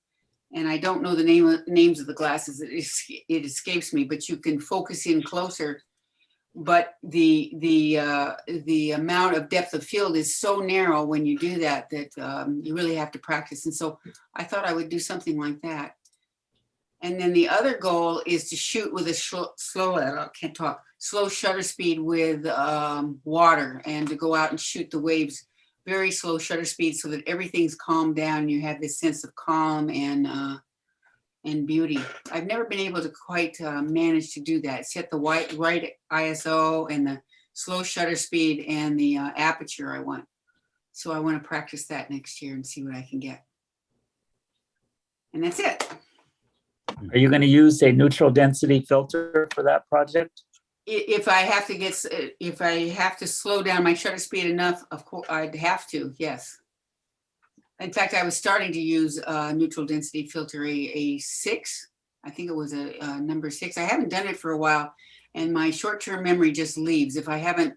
and I don't know the names of the glasses, it escapes me, but you can focus in closer. But the amount of depth of field is so narrow when you do that you really have to practice. And so I thought I would do something like that. And then the other goal is to shoot with a slow shutter speed with water, and to go out and shoot the waves, very slow shutter speed, so that everything's calmed down. You have this sense of calm and beauty. I've never been able to quite manage to do that. Set the right ISO and the slow shutter speed and the aperture I want. So I want to practice that next year and see what I can get. And that's it. Are you going to use a neutral density filter for that project? If I have to slow down my shutter speed enough, of course, I'd have to, yes. In fact, I was starting to use a neutral density filter, a 6. I think it was a number 6. I haven't done it for a while, and my short-term memory just leaves. If I haven't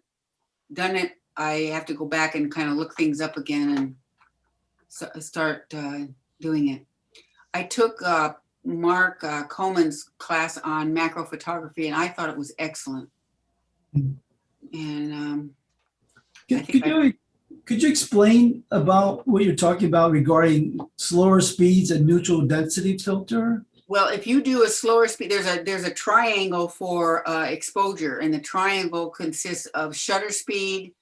done it, I have to go back and kind of look things up again and start doing it. I took Mark Coleman's class on macro photography, and I thought it was excellent. And Could you explain about what you're talking about regarding slower speeds and neutral density filter? Well, if you do a slower speed, there's a triangle for exposure, and the triangle consists of shutter speed,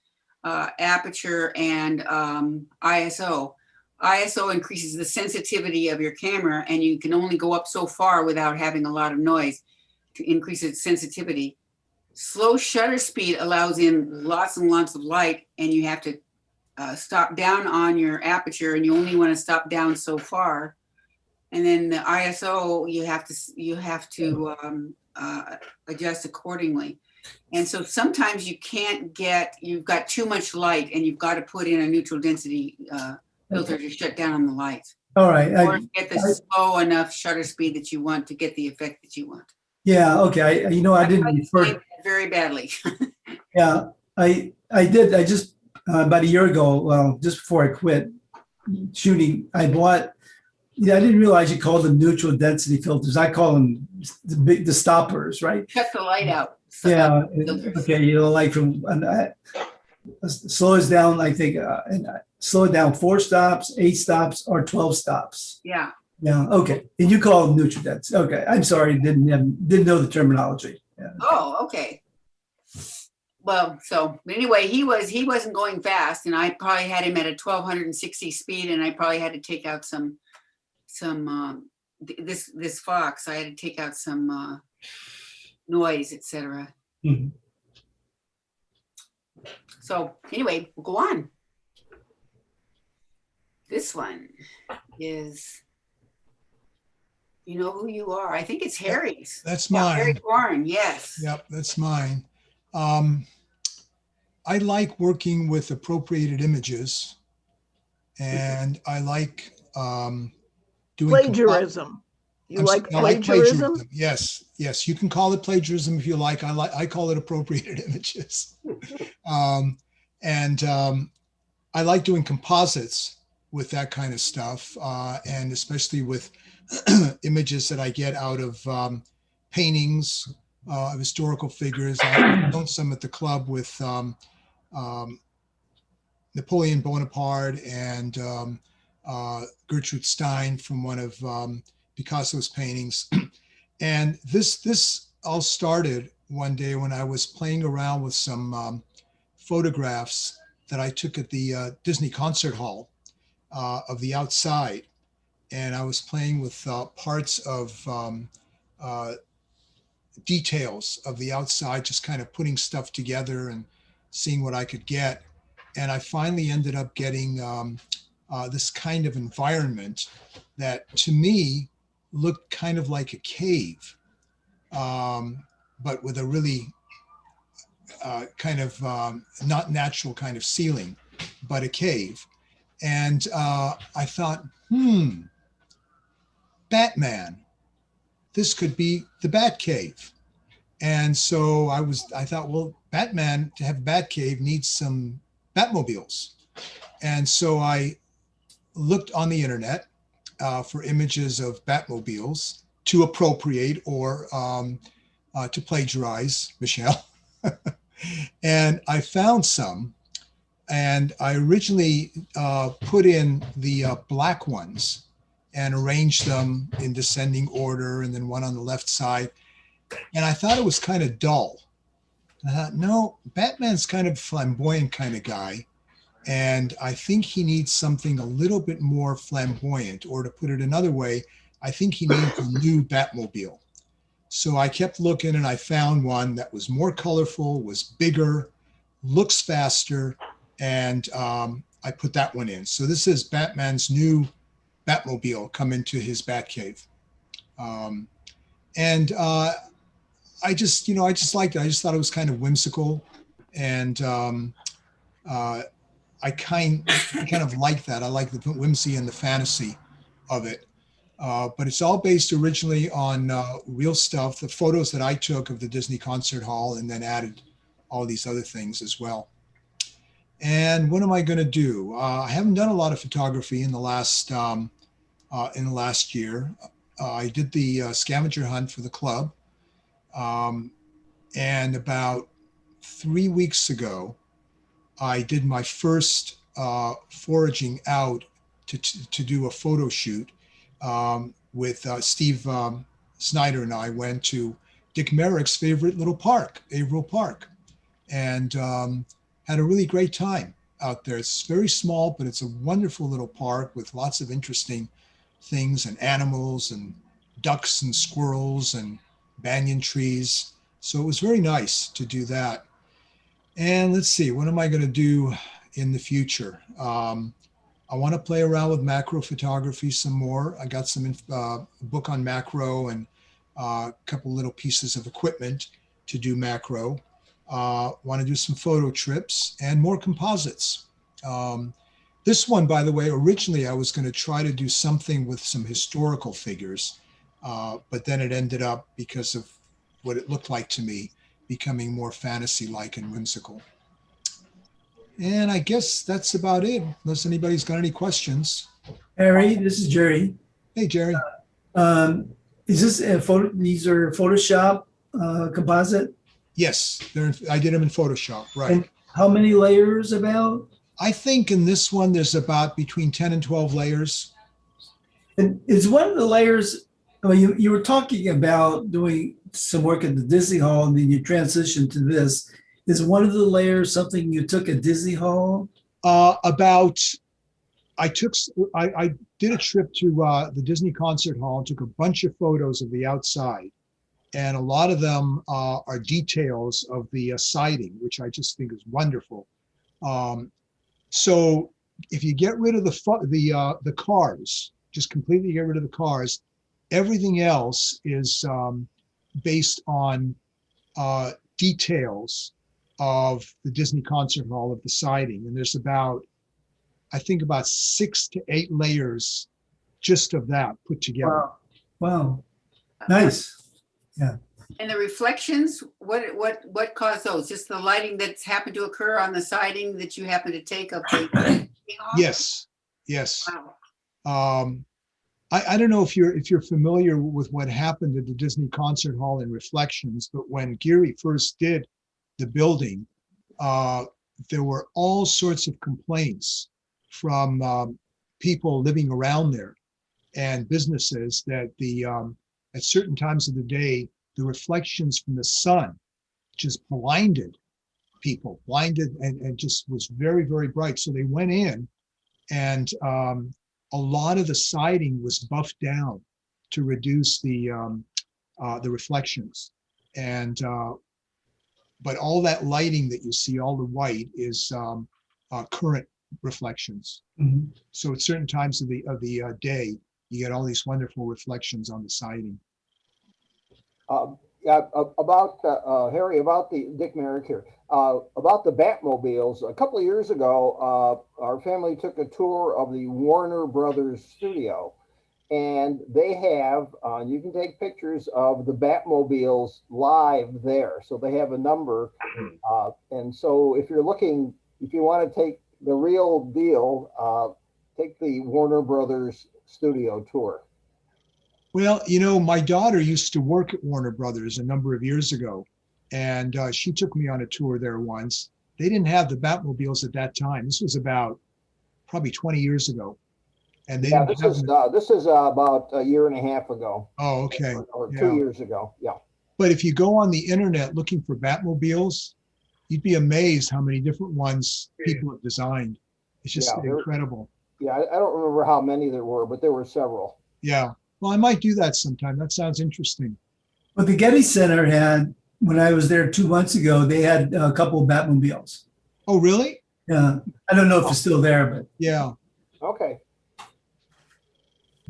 aperture, and ISO. ISO increases the sensitivity of your camera, and you can only go up so far without having a lot of noise to increase its sensitivity. Slow shutter speed allows in lots and lots of light, and you have to stop down on your aperture, and you only want to stop down so far. And then the ISO, you have to adjust accordingly. And so sometimes you've got too much light, and you've got to put in a neutral density filter to shut down on the lights. All right. Or get the slow enough shutter speed that you want to get the effect that you want. Yeah. Okay. I didn't refer very badly. Yeah, I did. I just about a year ago, well, just before I quit shooting, I bought. Yeah, I didn't realize you called them neutral density filters. I call them the stoppers, right? Cut the light out. Yeah. Okay. Like from slows down. I think slow it down 4 stops, 8 stops, or 12 stops. Yeah. Yeah. Okay. And you call them neutral density. Okay. I'm sorry. Didn't know the terminology. Yeah. Oh, okay. Well, so anyway, he wasn't going fast, and I probably had him at a 1260 speed, and I probably had to take out some this fox. I had to take out some noise, etc. Mm-hmm. So anyway, we'll go on. This one is, you know who you are. I think it's Harry's. That's Yeah, mine. Harry Warren, yes. Yep, that's mine. I like working with appropriated images, and I like doing Plagiarism. You like plagiarism? Yes, yes. You can call it plagiarism if you like. I call it appropriated images. I like doing composites with that kind of stuff, and especially with images that I get out of paintings of historical figures. I've done some at the club with Napoleon Bonaparte and Gertrude Stein from one of Picasso's paintings. And this all started one day when I was playing around with some photographs that I took at the Disney Concert Hall of the outside. And I was playing with parts of details of the outside, just kind of putting stuff together and seeing what I could get. And I finally ended up getting this kind of environment that to me looked kind of like a cave, but with a really kind of not natural kind of ceiling, but a cave. And I thought, Batman, this could be the Batcave. And so I thought, well, Batman, to have a Batcave, needs some Batmobiles. And so I looked on the internet for images of Batmobiles to appropriate or to plagiarize Michelle. And I found some. And I originally put in the black ones and arranged them in descending order, and then one on the left side. And I thought it was kind of dull. And I thought, no, Batman's kind of a flamboyant kind of guy. And I think he needs something a little bit more flamboyant, or to put it another way, I think he needs a new Batmobile. So I kept looking and I found one that was more colorful, was bigger, looks faster, and I put that one in. So this is Batman's new Batmobile come into his Batcave. And I just liked it. I just thought it was kind of whimsical, and I kind of like that. I like the whimsy and the fantasy of it. But it's all based originally on real stuff, the photos that I took of the Disney Concert Hall, and then added all these other things as well. And what am I going to do? I haven't done a lot of photography in the last year. I did the scavenger hunt for the club. And about 3 weeks ago, I did my first foraging out to do a photo shoot with Steve Snyder, and I went to Dick Merrick's favorite little park, Averill Park, and had a really great time out there. It's very small, but it's a wonderful little park with lots of interesting things and animals and ducks and squirrels and banyan trees. So it was very nice to do that. And let's see, what am I going to do in the future? I want to play around with macro photography some more. I got some book on macro and a couple little pieces of equipment to do macro. Want to do some photo trips and more composites. This one, by the way, originally I was going to try to do something with some historical figures, but then it ended up, because of what it looked like to me, becoming more fantasy-like and whimsical. And I guess that's about it, unless anybody's got any questions. Harry, this is Jerry. Hey, Jerry. Is this a photo? These are Photoshop composite? Yes, I did them in Photoshop, right. And how many layers about? I think in this one, there's about between 10 and 12 layers. And is one of the layers, well, you were talking about doing some work at the Disney Hall, and then you transitioned to this. Is one of the layers something you took at Disney Hall? I did a trip to the Disney Concert Hall and took a bunch of photos of the outside. And a lot of them are details of the siding, which I just think is wonderful. So if you get rid of the cars, just completely get rid of the cars, everything else is based on details of the Disney Concert Hall, of the siding. And there's I think about 6 to 8 layers just of that put together. Wow. Nice. Yeah. And the reflections, what caused those? Just the lighting that's happened to occur on the siding that you happen to take of the Yes. Yes. Wow. I don't know if you're familiar with what happened at the Disney Concert Hall in Reflections, but when Geary first did the building, there were all sorts of complaints from people living around there and businesses that at certain times of the day, the reflections from the sun just blinded people, and just was very, very bright. So they went in and a lot of the siding was buffed down to reduce the reflections. And but all that lighting that you see, all the white, is current reflections. Mhm. So at certain times of the day, you get all these wonderful reflections on the siding. Yeah, about Harry, about the Dick Merrick here, about the Batmobiles. A couple of years ago, our family took a tour of the Warner Brothers studio, and they have, you can take pictures of the Batmobiles live there. So they have a number. And so if you're looking, if you want to take the real deal, take the Warner Brothers studio tour. Well, you know, my daughter used to work at Warner Brothers a number of years ago, and she took me on a tour there once. They didn't have the Batmobiles at that time. This was about probably 20 years ago. And they Yeah, didn't this is about a year and a half ago. Oh, okay. Or Yeah. 2 years ago. Yeah. But if you go on the internet looking for Batmobiles, you'd be amazed how many different ones people have designed. It's just Yeah, incredible. Yeah, I don't remember how many there were, but there were several. Yeah. Well, I might do that sometime. That sounds interesting. But the Getty Center had, when I was there 2 months ago, they had a couple of Batmobiles. Oh, really? Yeah. I don't know if it's still there, but. Yeah. Okay.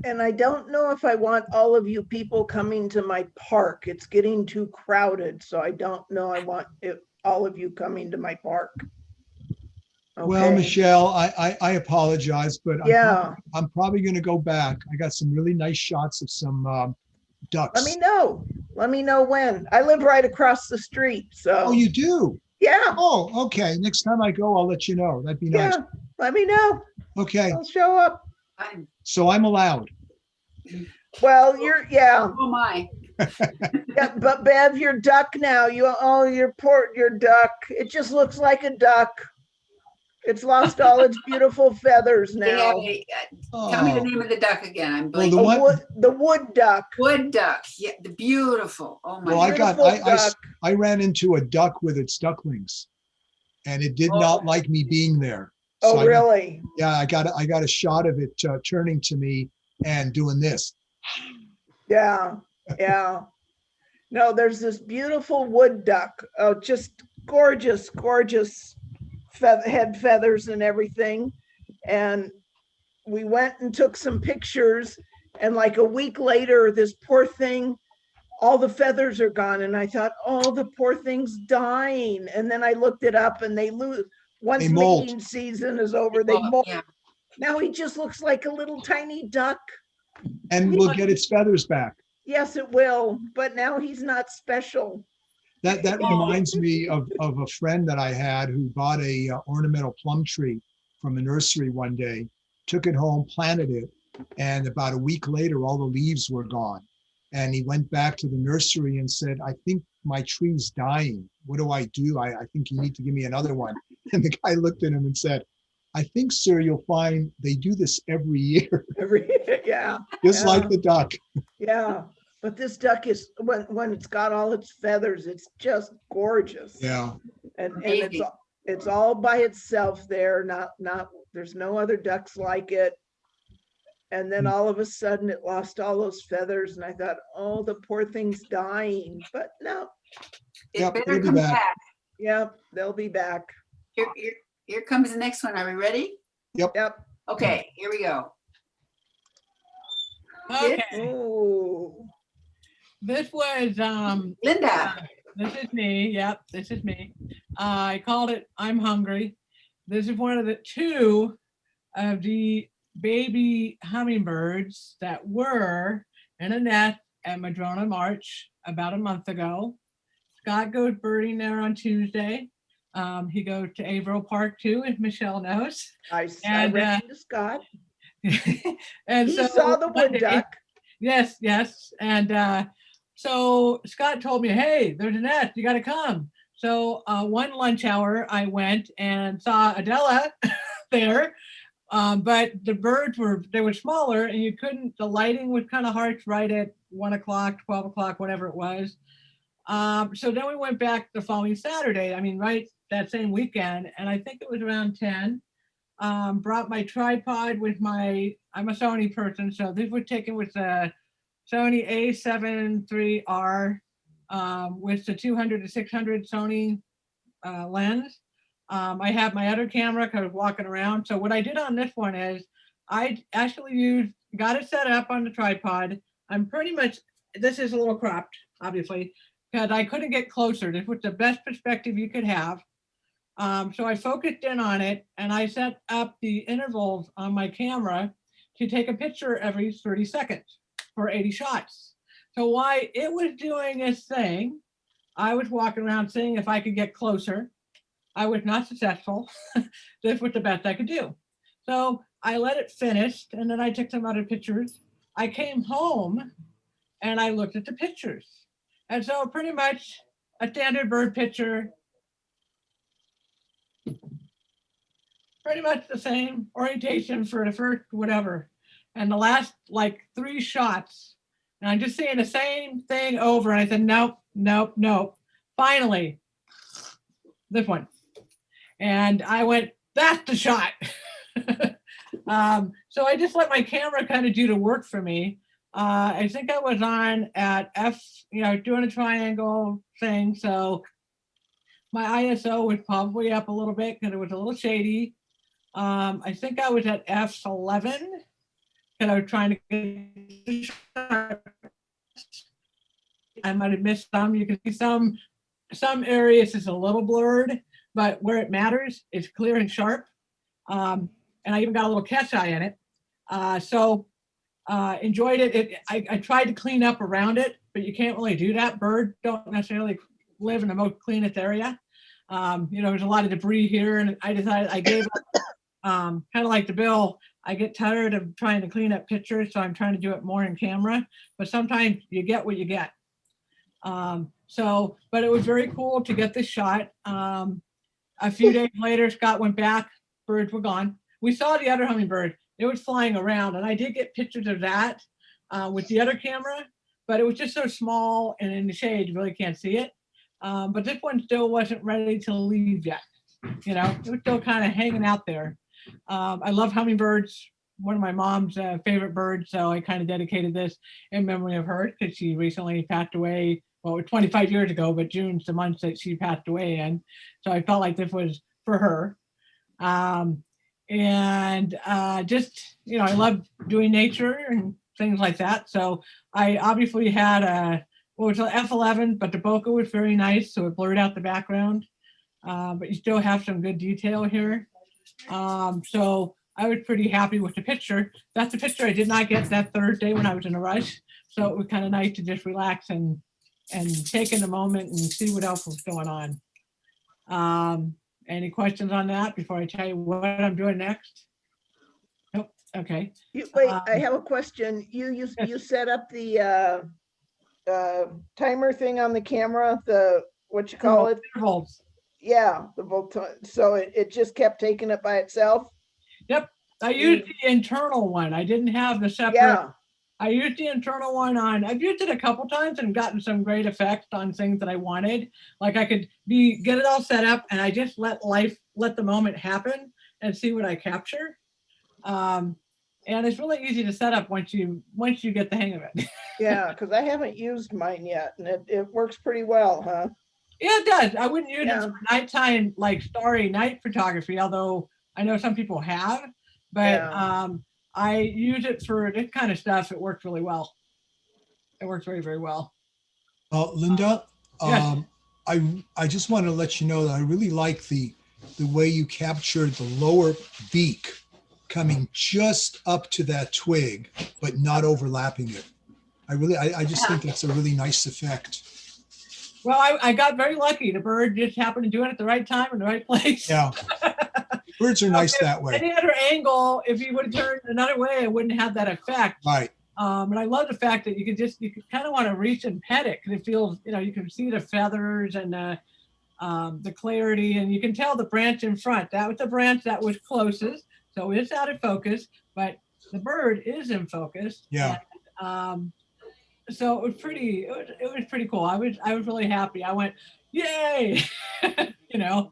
And I don't know if I want all of you people coming to my park. It's getting too crowded, so I don't know I want all of you coming to my park. Well, Okay. Michelle, I apologize, but Yeah. I'm probably going to go back. I got some really nice shots of some ducks. Let me know. Let me know when. I live right across the street, so. Oh, you do? Yeah. Oh, okay. Next time I go, I'll let you know. That'd be nice. Yeah, let me know. Okay. I'll show up. So I'm allowed. Well, yeah. Oh, my. Yeah, but Bev, your duck now, your duck. It just looks like a duck. It's lost all its beautiful feathers now. Tell me the name of the duck again. I'm Well, blanking. The wood duck. Wood duck. Yeah, the beautiful. Oh my. Well, I ran into a duck with its ducklings, and it did not like me being there. Oh, really? I got a shot of it turning to me and doing this. Yeah, yeah. No, there's this beautiful wood duck. Oh, just gorgeous, gorgeous head feathers and everything. And we went and took some pictures. And like a week later, this poor thing, all the feathers are gone. And I thought, oh, the poor thing's dying. And then I looked it up and they lose. Once molt. mating season is over, they molt. Yeah. Now he just looks like a little tiny duck. And we'll get its feathers back. Yes, it will. But now he's not special. That reminds me of a friend that I had who bought a ornamental plum tree from a nursery one day, took it home, planted it, and about a week later, all the leaves were gone. And he went back to the nursery and said, I think my tree's dying. What do I do? I think you need to give me another one. And the guy looked at him and said, I think, sir, you'll find they do this every year. Yeah. Just yeah. like the duck. Yeah. But this duck is, when it's got all its feathers, it's just gorgeous. Yeah. And it's all by itself there. Not there's no other ducks like it. And then all of a sudden it lost all those feathers. And I thought, oh, the poor thing's dying. But no. It better come back. Yep, they'll be back. Here comes the next one. Are we ready? Yep. Okay, here we go. Okay. Ooh. This was Linda. This is me. Yep, this is me. I called it I'm Hungry. This is one of the two of the baby hummingbirds that were in a nest at Madrona March about a month ago. Scott goes birding there on Tuesday. He goes to Averill Park too, if Michelle knows. I And, ran into Scott. And He so saw the one wood day- duck. Yes, yes. And so Scott told me, hey, there's a nest, you got to come. So one lunch hour, I went and saw Adela there. But the birds they were smaller and you couldn't, the lighting was kind of harsh right at 1 o'clock, 12 o'clock, whatever it was. So then we went back the following Saturday, I mean, right that same weekend, and I think it was around 10. Brought my tripod with I'm a Sony person, so this was taken with the Sony A7 III with the 200 to 600 Sony lens. I have my other camera because I was walking around. So what I did on this one is I actually got it set up on the tripod. I'm pretty much, this is a little cropped, obviously, because I couldn't get closer. This was the best perspective you could have. So I focused in on it and I set up the intervals on my camera to take a picture every 30 seconds for 80 shots. So while it was doing its thing, I was walking around seeing if I could get closer. I was not successful. This was the best I could do. So I let it finish and then I took some other pictures. I came home and I looked at the pictures. And so pretty much a standard bird picture, pretty much the same orientation for the first whatever. And the last like 3 shots, and I'm just seeing the same thing over. And I said, nope, nope, nope. Finally, this one. And I went, that's the shot. So I just let my camera kind of do the work for me. I think I was on at F, doing a triangle thing. So my ISO was probably up a little bit because it was a little shady. I think I was at F11 and I was trying to get the shot. I might have missed some. You can see some areas is a little blurred, but where it matters, it's clear and sharp. And I even got a little catch eye in it. So enjoyed it. I tried to clean up around it, but you can't really do that. Birds don't necessarily live in the most cleanest area. There's a lot of debris here, and I decided I gave up. Kind of like the bill, I get tired of trying to clean up pictures, so I'm trying to do it more in camera. But sometimes you get what you get. But it was very cool to get this shot. A few days later, Scott went back. Birds were gone. We saw the other hummingbird. It was flying around, and I did get pictures of that with the other camera, but it was just so small and in the shade, you really can't see it. But this one still wasn't ready to leave yet. It was still kind of hanging out there. I love hummingbirds, one of my mom's favorite birds, so I kind of dedicated this in memory of her because she recently passed away. Well, it was 25 years ago, but June's the month that she passed away in. So I felt like this was for her. I love doing nature and things like that. So I obviously had it was an F11, but the bokeh was very nice, so it blurred out the background. But you still have some good detail here. So I was pretty happy with the picture. That's the picture I did not get that Thursday when I was in a rush. So it was kind of nice to just relax and take in a moment and see what else was going on. Any questions on that before I tell you what I'm doing next? Nope. Okay. Wait, I have a question. You set up the timer thing on the camera, what you call it? Intervals. Yeah, the volt. So it just kept taking it by itself? Yep. I used the internal one. I didn't have the separate. Yeah. I used the internal one I've used it a couple times and gotten some great effects on things that I wanted. Like I could get it all set up and I just let the moment happen and see what I capture. And it's really easy to set up once you get the hang of it. Yeah, because I haven't used mine yet and it works pretty well, huh? Yeah, it does. I wouldn't use it for nighttime, like starry night photography, although I know some people have, but I use it for this kind of stuff. It works really well. It works very, very well. Linda, yes. I just want to let you know that I really like the way you captured the lower beak coming just up to that twig, but not overlapping it. I just think that's a really nice effect. Well, I got very lucky. The bird just happened to do it at the right time in the right place. Yeah. Birds are nice that way. Any other angle, if you would have turned another way, it wouldn't have that effect. Right. And I love the fact that you could kind of want to reach and pet it because it feels, you can see the feathers and the clarity, and you can tell the branch in front. That was the branch that was closest, so it's out of focus, but the bird is in focus. Yeah. And, so it was pretty cool. I was really happy. I went, yay! Very nice.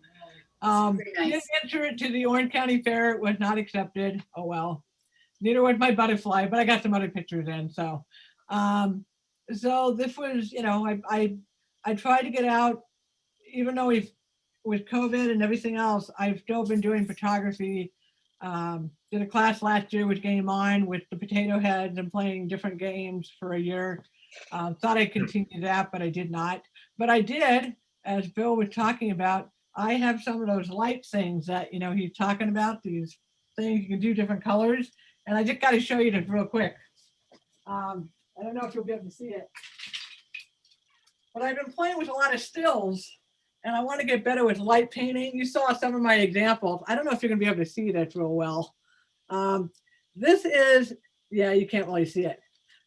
Didn't enter it to the Orange County Fair. It was not accepted. Oh well. Neither was my butterfly, but I got some other pictures in. So, so this was, I tried to get out, even though with COVID and everything else, I've still been doing photography. Did a class last year with Game On with the potato heads and playing different games for a year. Thought I'd continue that, but I did not. But I did, as Bill was talking about, I have some of those light things that, he's talking about, these things you can do different colors. And I just got to show you this real quick. I don't know if you'll be able to see it. But I've been playing with a lot of stills and I want to get better with light painting. You saw some of my examples. I don't know if you're going to be able to see that real well. This is, yeah, you can't really see it.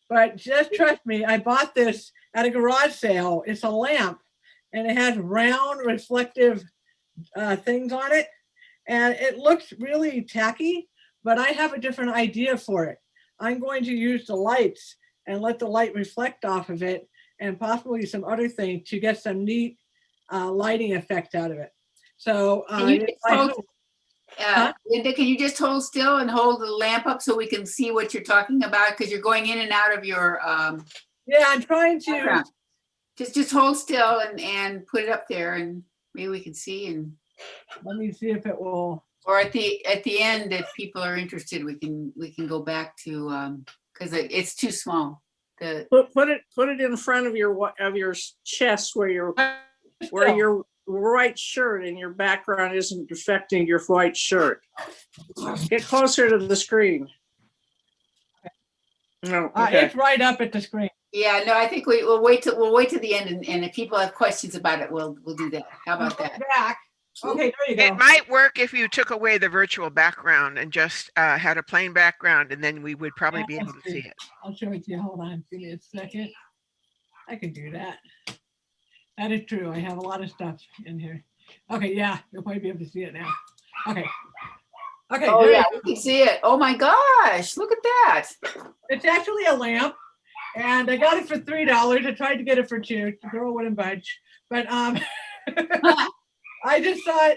But just trust me, I bought this at a garage sale. It's a lamp and it has round reflective things on it. And it looks really tacky, but I have a different idea for it. I'm going to use the lights and let the light reflect off of it and possibly some other things to get some neat lighting effect out of it. So Linda, can you just hold still and hold the lamp up so we can see what you're talking about? Because you're going in and out of your yeah, I'm trying to background. Just hold still and put it up there and maybe we can see. And let me see if it will. Or at the end, if people are interested, we can go back to because it's too small. Put it in front of your chest where your white shirt and your background isn't affecting your white shirt. Get closer to the screen. No, okay. It's right up at the screen. Yeah, no, I think we'll wait till the end, and if people have questions about it, we'll do that. How about that? Back. Okay, there you go. It might work if you took away the virtual background and just had a plain background, and then we would probably be able to see it. I'll show it to you. Hold on. Give me a second. I can do that. That is true. I have a lot of stuff in here. Okay, yeah, you'll probably be able to see it now. Okay. Okay. Oh yeah, we can see it. Oh my gosh, look at that. It's actually a lamp, and I got it for $3. I tried to get it for $2. The girl wouldn't budge, but I just thought,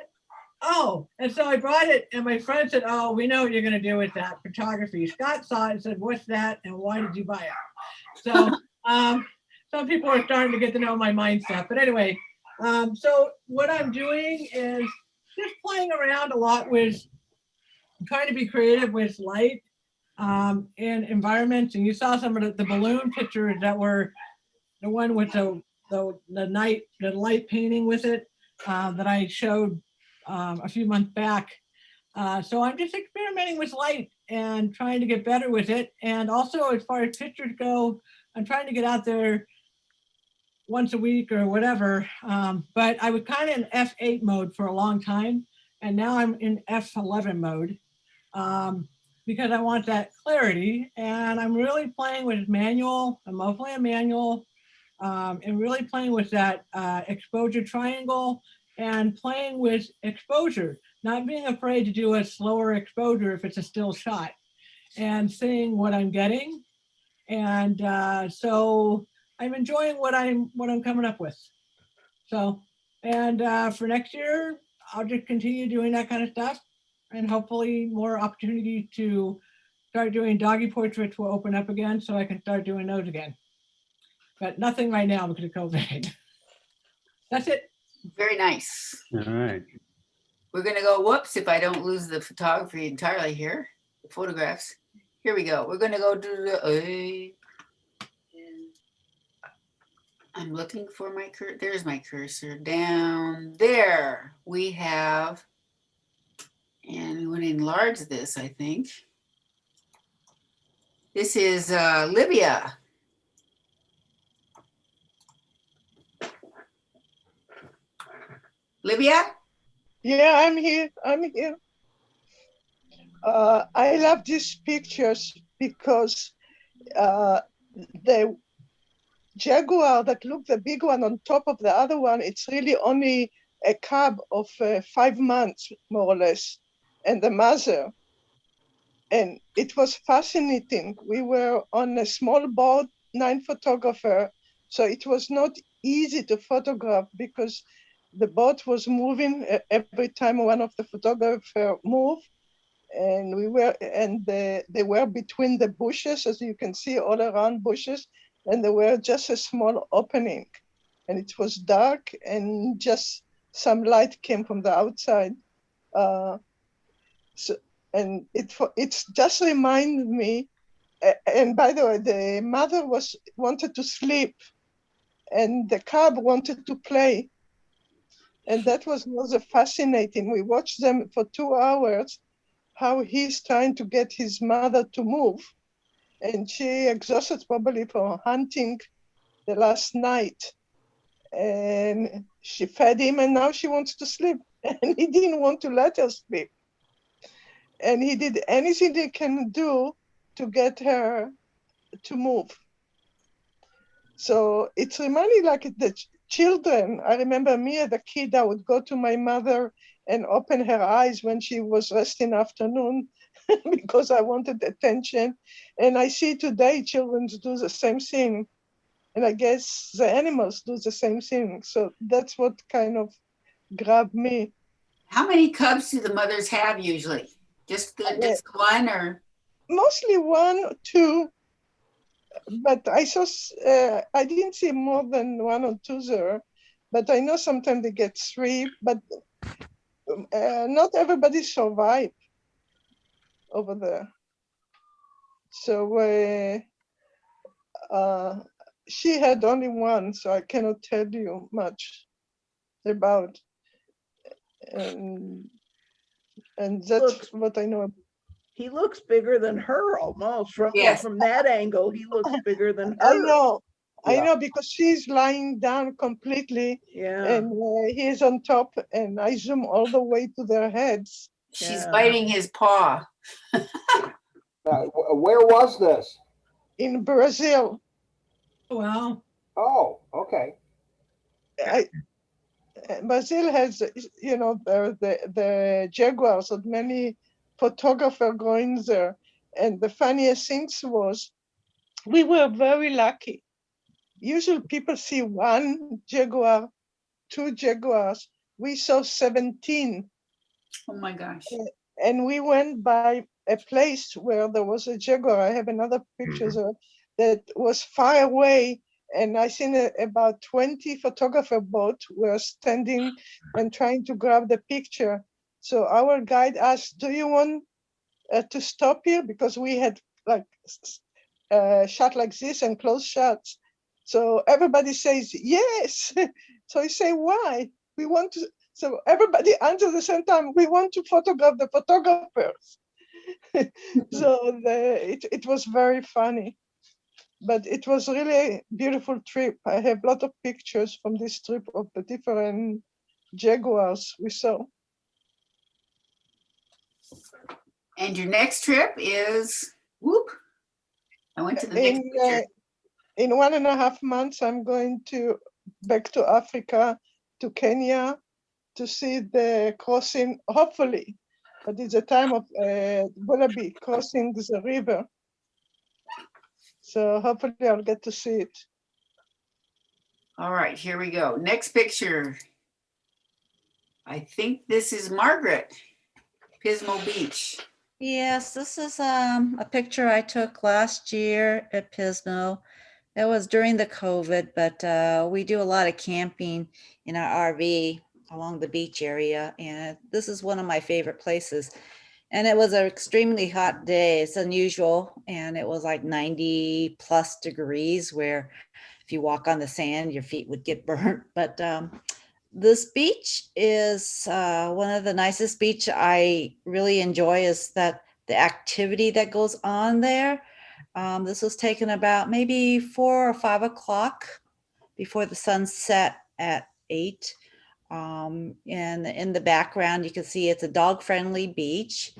oh, and so I brought it, and my friend said, oh, we know what you're going to do with that photography. Scott saw it and said, what's that, and why did you buy it? So some people are starting to get to know my mindset. But anyway, so what I'm doing is just playing around a lot with trying to be creative with light and environments. And you saw some of the balloon pictures that were the one with the light painting with it. That I showed a few months back. So I'm just experimenting with light and trying to get better with it. And also as far as pictures go, I'm trying to get out there once a week or whatever. But I was kind of in F8 mode for a long time. And now I'm in F11 mode because I want that clarity. And I'm really playing with manual. I'm mostly a manual. And really playing with that exposure triangle and playing with exposure, not being afraid to do a slower exposure if it's a still shot and seeing what I'm getting. And so I'm enjoying what I'm coming up with. So, and for next year, I'll just continue doing that kind of stuff and hopefully more opportunity to start doing doggy portraits will open up again so I can start doing those again. But nothing right now because of COVID. That's it. Very nice. All right. We're gonna go, whoops, if I don't lose the photography entirely here, the photographs. Here we go. We're gonna go do the, I'm looking for my cursor. There's my cursor. Down there we have, and we want to enlarge this, I think. This is Libya. Olivia? Yeah, I'm here. I'm here. I love these pictures because the jaguar that look the big one on top of the other one, it's really only a cub of 5 months, more or less, and the mother. And it was fascinating. We were on a small boat, 9 photographers, so it was not easy to photograph because the boat was moving every time one of the photographers moved. And they were between the bushes, as you can see, all around bushes, and there were just a small opening, and it was dark, and just some light came from the outside. And it's just reminded me. And by the way, the mother wanted to sleep, and the cub wanted to play, and that was fascinating. We watched them for 2 hours, how he's trying to get his mother to move. And she exhausted probably from hunting the last night. And she fed him, and now she wants to sleep. And he didn't want to let her sleep. And he did anything he can do to get her to move. So it's reminding like the children. I remember me as a kid, I would go to my mother and open her eyes when she was resting afternoon because I wanted attention. And I see today children do the same thing. And I guess the animals do the same thing. So that's what kind of grabbed me. How many cubs do the mothers have usually? Just one or? Mostly 1 or 2. But I saw, I didn't see more than 1 or 2 there. But I know sometimes they get 3, but not everybody survive over there. So she had only 1, so I cannot tell you much about. And that's what I know. He looks bigger than her almost from Yes. from that angle. He looks bigger than her. I know because she's lying down completely. Yeah. And he's on top, and I zoom all the way to their heads. She's biting his paw. Where was this? In Brazil. Well. Oh, okay. Brazil has, the jaguars, and many photographers going there. And the funniest things was, we were very lucky. Usually people see 1 jaguar, 2 jaguars. We saw 17. Oh my gosh. And we went by a place where there was a jaguar. I have another picture that was far away. And I seen about 20 photographer boats were standing and trying to grab the picture. So our guide asked, do you want to stop here? Because we had like shot like this and close shots. So everybody says, yes. So I say, why? We want to, so everybody answers at the same time, we want to photograph the photographers. So it was very funny. But it was really a beautiful trip. I have a lot of pictures from this trip of the different jaguars we saw. And your next trip is, whoop, I went to the next picture. In 1.5 months, I'm going back to Africa, to Kenya, to see the crossing, hopefully, but it's a time of Bulabi crossing the river. So hopefully I'll get to see it. All right, here we go. Next picture. I think this is Margaret, Pismo Beach. Yes, this is a picture I took last year at Pismo. It was during the COVID, but we do a lot of camping in our RV along the beach area, and this is one of my favorite places. And it was an extremely hot day. It's unusual, and it was like 90 plus degrees, where if you walk on the sand, your feet would get burnt. But this beach is one of the nicest beach I really enjoy, is that the activity that goes on there. This was taken about maybe 4 or 5 o'clock before the sun set at 8. And in the background, you can see it's a dog-friendly beach,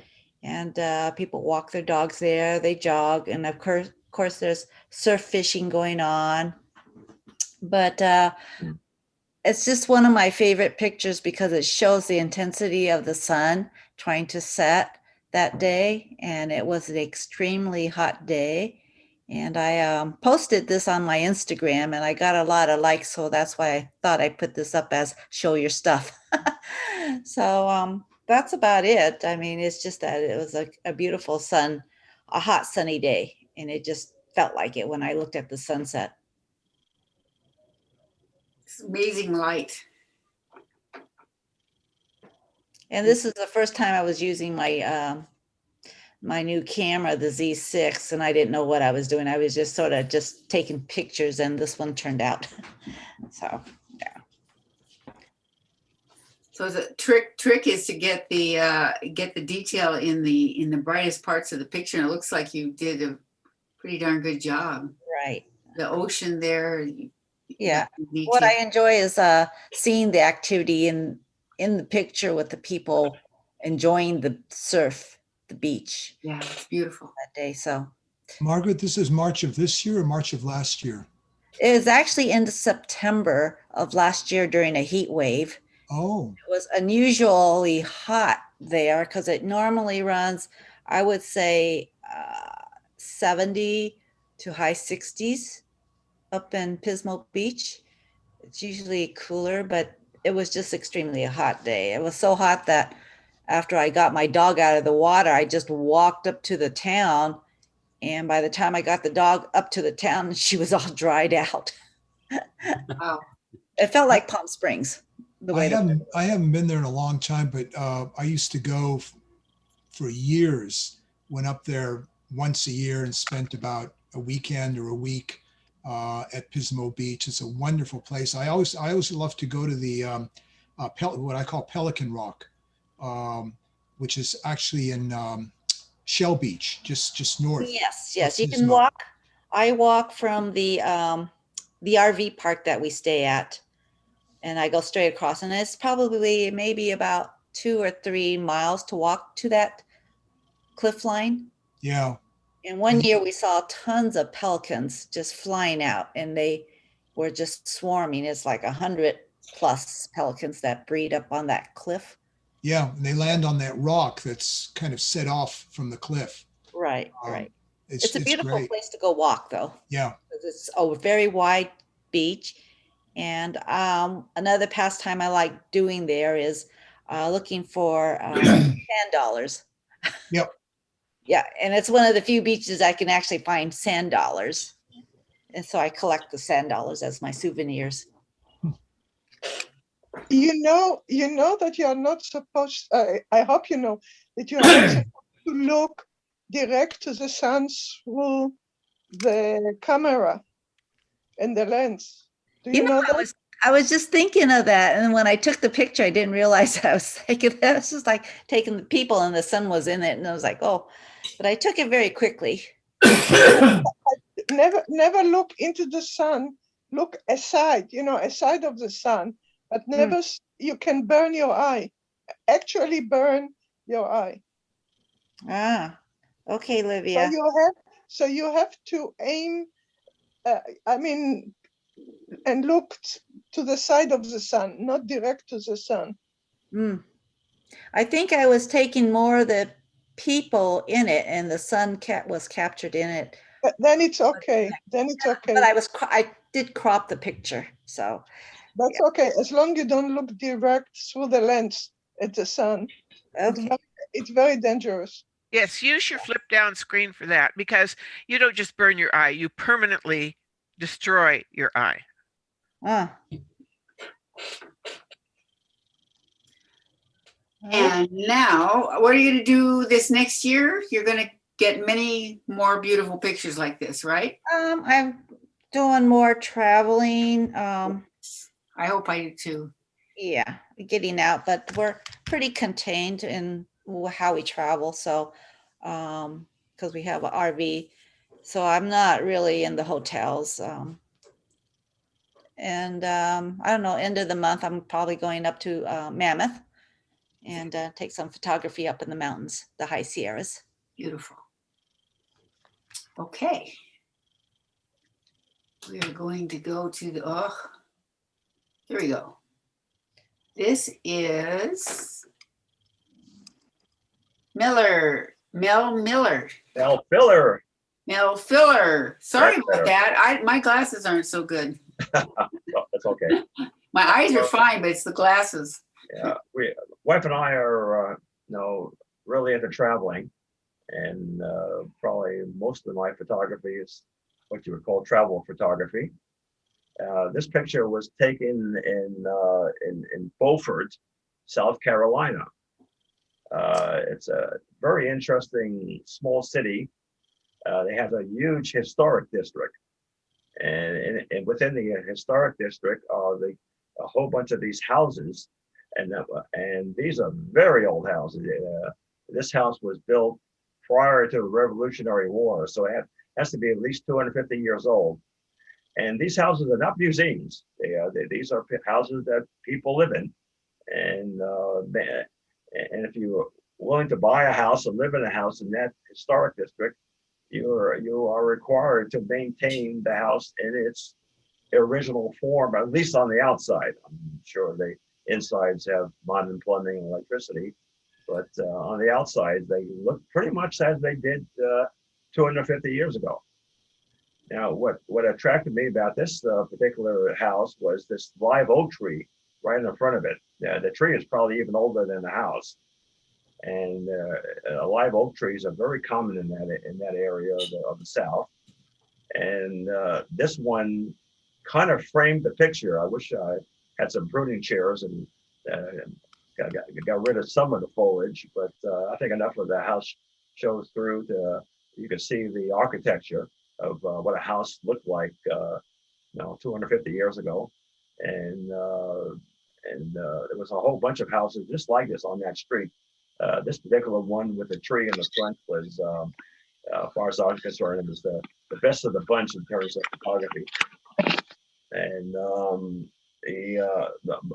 and people walk their dogs there, they jog, and of course there's surf fishing going on. But it's just one of my favorite pictures because it shows the intensity of the sun trying to set that day, and it was an extremely hot day. And I posted this on my Instagram, and I got a lot of likes, so that's why I thought I'd put this up as show your stuff. So that's about it. I mean, it's just that it was a beautiful a hot sunny day, and it just felt like it when I looked at the sunset. It's amazing light. And this is the first time I was using my my new camera, the Z6, and I didn't know what I was doing. I was just sort of just taking pictures, and this one turned out. So, yeah. So the trick is to get the detail in the brightest parts of the picture. And it looks like you did a pretty darn good job. Right. The ocean there. Yeah. What I enjoy is seeing the activity in the picture with the people enjoying the surf, the beach. Yeah, it's beautiful that day. So, Margaret, this is March of this year or March of last year? it was actually into September of last year during a heat wave. Oh. It was unusually hot there because it normally runs, I would say, 70 to high 60s up in Pismo Beach. It's usually cooler, but it was just extremely a hot day. It was so hot that after I got my dog out of the water, I just walked up to the town. And by the time I got the dog up to the town, she was all dried out. Wow. It felt like Palm Springs. I haven't been there in a long time, but I used to go for years. Went up there once a year and spent about a weekend or a week at Pismo Beach. It's a wonderful place. I always love to go to the what I call Pelican Rock, which is actually in Shell Beach, just north. Yes, of you can Pismo. walk. I walk from the RV park that we stay at, and I go straight across, and it's probably maybe about 2 or 3 miles to walk to that cliff line. Yeah. And one year we saw tons of pelicans just flying out, and they were just swarming. It's like 100 plus pelicans that breed up on that cliff. Yeah, and they land on that rock that's kind of set off from the cliff. Right, right. It's a it's beautiful great. place to go walk, though. Yeah. 'Cause it's a very wide beach. And another pastime I like doing there is looking for sand dollars. Yep. Yeah, and it's one of the few beaches I can actually find sand dollars. And so I collect the sand dollars as my souvenirs. You know that you are not supposed, I hope you know, that you are not supposed to look direct to the sun through the camera and the lens. Do you know that? I was just thinking of that. And when I took the picture, I didn't realize I was taking that. It was just like taking the people and the sun was in it. And I was like, oh, but I took it very quickly. Never look into the sun. Look aside, aside of the sun, but never, you can burn your eye, actually burn your eye. Ah, okay, Livia. So you have to aim, and look to the side of the sun, not direct to the sun. I think I was taking more of the people in it, and the sun was captured in it. But then it's okay. But I did crop the picture, so. That's okay, as long as you don't look direct through the lens at the sun. Okay. It's very dangerous. Yes, use your flip down screen for that, because you don't just burn your eye, you permanently destroy your eye. And now, what are you going to do this next year? You're going to get many more beautiful pictures like this, right? I'm doing more traveling. I hope I do too. Yeah, getting out, but we're pretty contained in how we travel. So, because we have an RV, so I'm not really in the hotels. And I don't know, end of the month, I'm probably going up to Mammoth and take some photography up in the mountains, the high Sierras. Beautiful. Okay. We are going to go to the, oh, here we go. This is Mel Miller. Mel Filler. Mel Filler. Sorry That's about better. that. My glasses aren't so good. No, that's okay. My eyes are fine, but it's the glasses. Yeah, wife and I are, really into traveling, and probably most of my photography is what you would call travel photography. This picture was taken in Beaufort, South Carolina. It's a very interesting small city. They have a huge historic district, and within the historic district are a whole bunch of these houses, and these are very old houses. This house was built prior to the Revolutionary War, so it has to be at least 250 years old. And these houses are not museums. These are houses that people live in, and if you're willing to buy a house and live in a house in that historic district, you are required to maintain the house in its original form, at least on the outside. I'm sure the insides have modern plumbing and electricity, but on the outside, they look pretty much as they did 250 years ago. Now, what attracted me about this particular house was this live oak tree right in front of it. The tree is probably even older than the house. And live oak trees are very common in that area of the South. And this one kind of framed the picture. I wish I had some pruning chairs and got rid of some of the foliage, but I think enough of the house shows through you can see the architecture of what a house looked like 250 years ago. And there was a whole bunch of houses just like this on that street. This particular one with the tree in the front was, as far as I was concerned, it was the best of the bunch in terms of photography. And the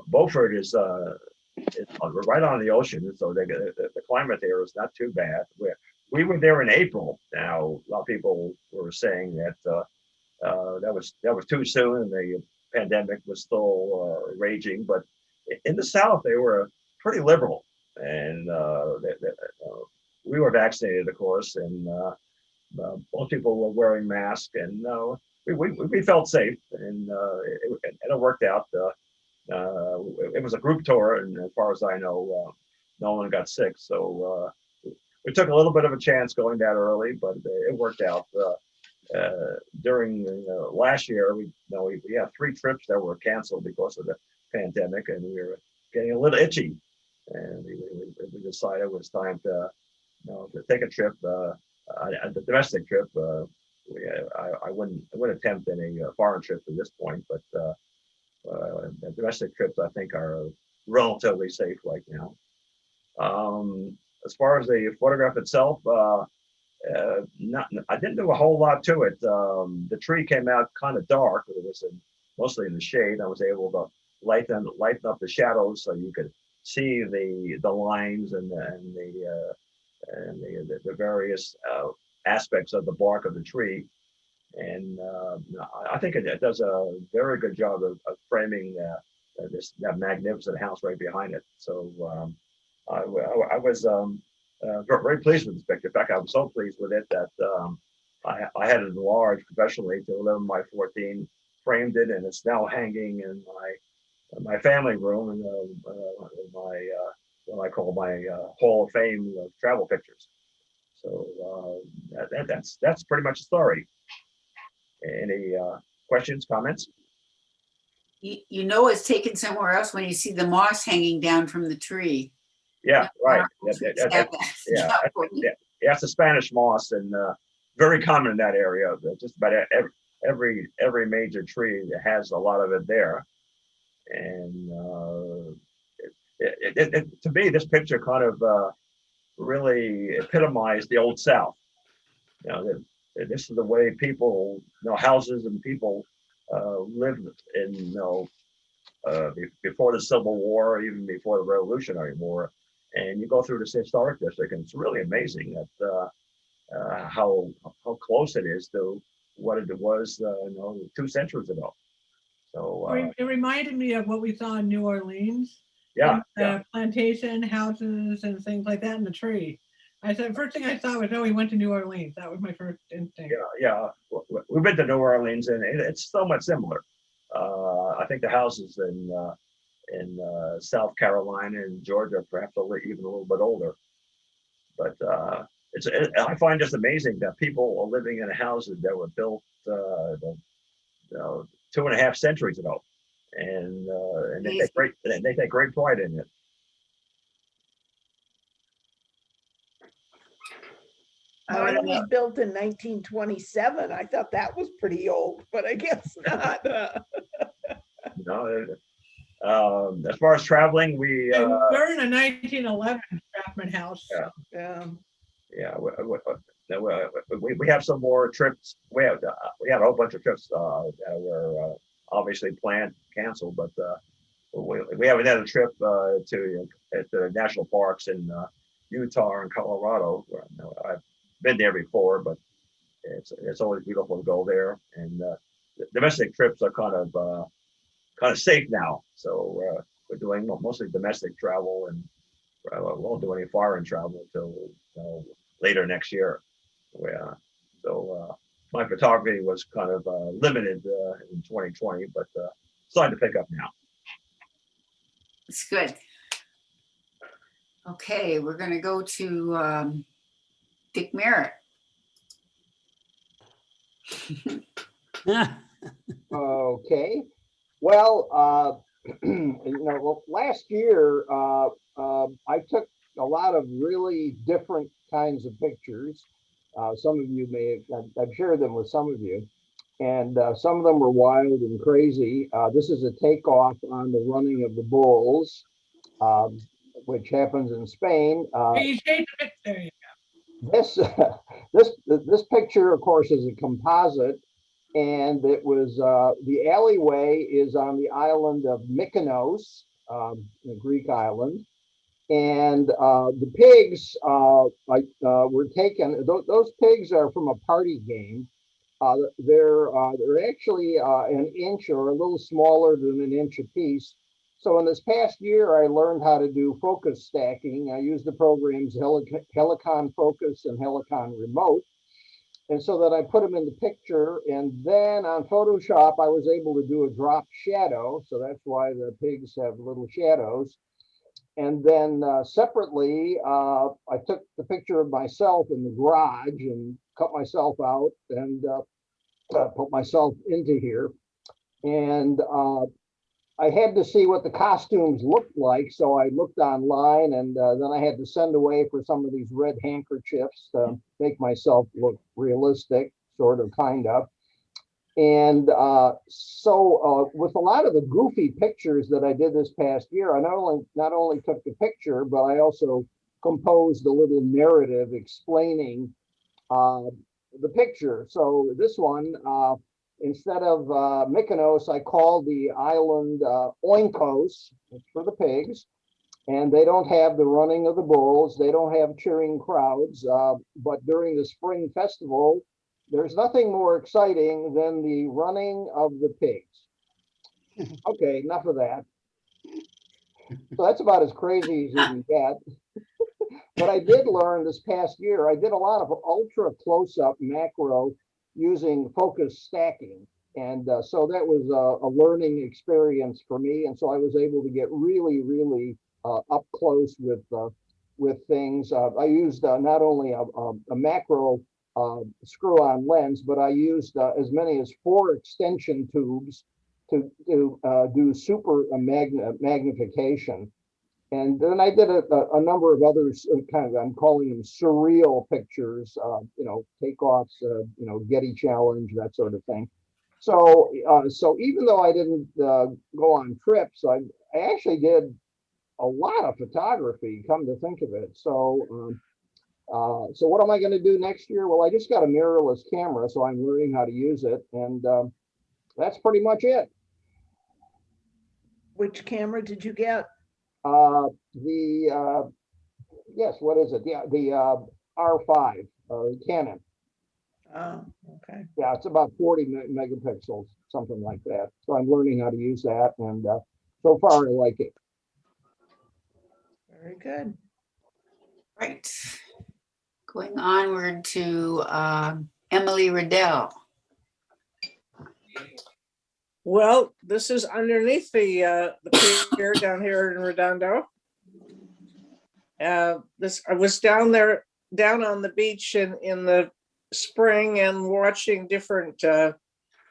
Beaufort is right on the ocean, so the climate there is not too bad. We were there in April. Now, a lot of people were saying that that was too soon, and the pandemic was still raging. But in the South, they were pretty liberal. And we were vaccinated, of course, and most people were wearing masks, and we felt safe, and it worked out. It was a group tour, and as far as I know, no one got sick. So we took a little bit of a chance going that early, but it worked out. During last year, we had 3 trips that were canceled because of the pandemic, and we were getting a little itchy. And we decided it was time to take a trip, a domestic trip. I wouldn't attempt any foreign trips at this point, but domestic trips I think are relatively safe right now. As far as the photograph itself, I didn't do a whole lot to it. The tree came out kind of dark. It was mostly in the shade. I was able to lighten up the shadows so you could see the lines and the various aspects of the bark of the tree. And I think it does a very good job of framing that magnificent house right behind it. So I was very pleased with this picture. In fact, I was so pleased with it that I had it enlarged professionally to 11x14, framed it, and it's now hanging in my family room in what I call my Hall of Fame of travel pictures. So that's pretty much the story. Any questions, comments? You know it's taken somewhere else when you see the moss hanging down from the tree. Yeah, right. That's the Spanish moss, and very common in that area. Just about every major tree has a lot of it there. And to me, this picture kind of really epitomized the Old South. This is the way people, houses and people lived in, before the Civil War, even before the Revolutionary War. And you go through this historic district, and it's really amazing that how close it is to what it was, 2 centuries ago. So It reminded me of what we saw in New Orleans. yeah, Plantation houses and things like that in the tree. I said, first thing I saw was, oh, we went to New Orleans. That was my first instinct. yeah. We've been to New Orleans, and it's somewhat similar. I think the houses in South Carolina and Georgia perhaps even a little bit older. But I find just amazing that people are living in houses that were built 2.5 centuries ago, and they take great pride in it. Mine was built in 1927. I thought that was pretty old, but I guess not. No, as far as traveling, we're in a 1911 craftsman house. Yeah. We have some more trips. We have a whole bunch of trips that were obviously planned, canceled, but we have another trip to the national parks in Utah and Colorado. I've been there before, but it's always beautiful to go there. And domestic trips are kind of safe now, so we're doing mostly domestic travel, and we won't do any foreign travel until later next year. So my photography was kind of limited in 2020, but starting to pick up now. It's good. Okay, we're going to go to Dick Merritt. Okay. Well, last year I took a lot of really different kinds of pictures. Some of you I've shared them with some of you, and some of them were wild and crazy. This is a takeoff on the running of the bulls, which happens in Spain. This picture, of course, is a composite, and it was the alleyway is on the island of Mykonos, the Greek island, and the pigs were taken. Those pigs are from a party game. They're actually an inch or a little smaller than an inch apiece. So in this past year, I learned how to do focus stacking. I used the programs Helicon Focus and Helicon Remote. And so that I put them in the picture. And then on Photoshop, I was able to do a drop shadow. So that's why the pigs have little shadows. And then separately, I took the picture of myself in the garage and cut myself out and put myself into here. And I had to see what the costumes looked like. So I looked online, and then I had to send away for some of these red handkerchiefs to make myself look realistic, sort of, kind of. And so with a lot of the goofy pictures that I did this past year, I not only took the picture, but I also composed a little narrative explaining the picture. So this one, instead of Mykonos, I called the island Oinkos, for the pigs. And they don't have the running of the bulls. They don't have cheering crowds. But during the spring festival, there's nothing more exciting than the running of the pigs. Okay, enough of that. So that's about as crazy as you can get. But I did learn this past year, I did a lot of ultra close-up macro using focus stacking. And so that was a learning experience for me. And so I was able to get really, really up close with things. I used not only a macro screw-on lens, but I used as many as 4 extension tubes to do super magnification. And then I did a number of others, I'm calling them surreal pictures, takeoffs, Getty Challenge, that sort of thing. So even though I didn't go on trips, I actually did a lot of photography, come to think of it. So what am I going to do next year? Well, I just got a mirrorless camera, so I'm learning how to use it. And that's pretty much it. Which camera did you get? Yes, what is it? Yeah, the R5 Canon. Oh, okay. Yeah, it's about 40 megapixels, something like that. So I'm learning how to use that, and so far I like it. Very good. Right. Going onward to Emily Riddell. Well, this is underneath the pier down here in Redondo. I was down there, down on the beach in the spring and watching different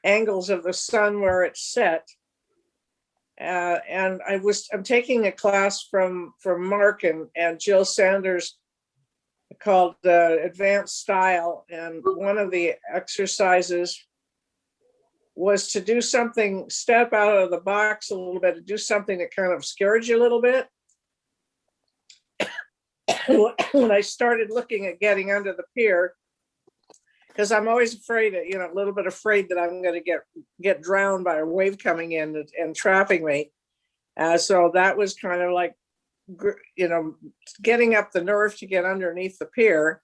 angles of the sun where it's set. And I'm taking a class from Mark and Jill Sanders called Advanced Style. And one of the exercises was to do something, step out of the box a little bit, to do something that kind of scared you a little bit. When I started looking at getting under the pier, because I'm always afraid, a little bit afraid that I'm going to get drowned by a wave coming in and trapping me. So that was kind of like, getting up the nerve to get underneath the pier.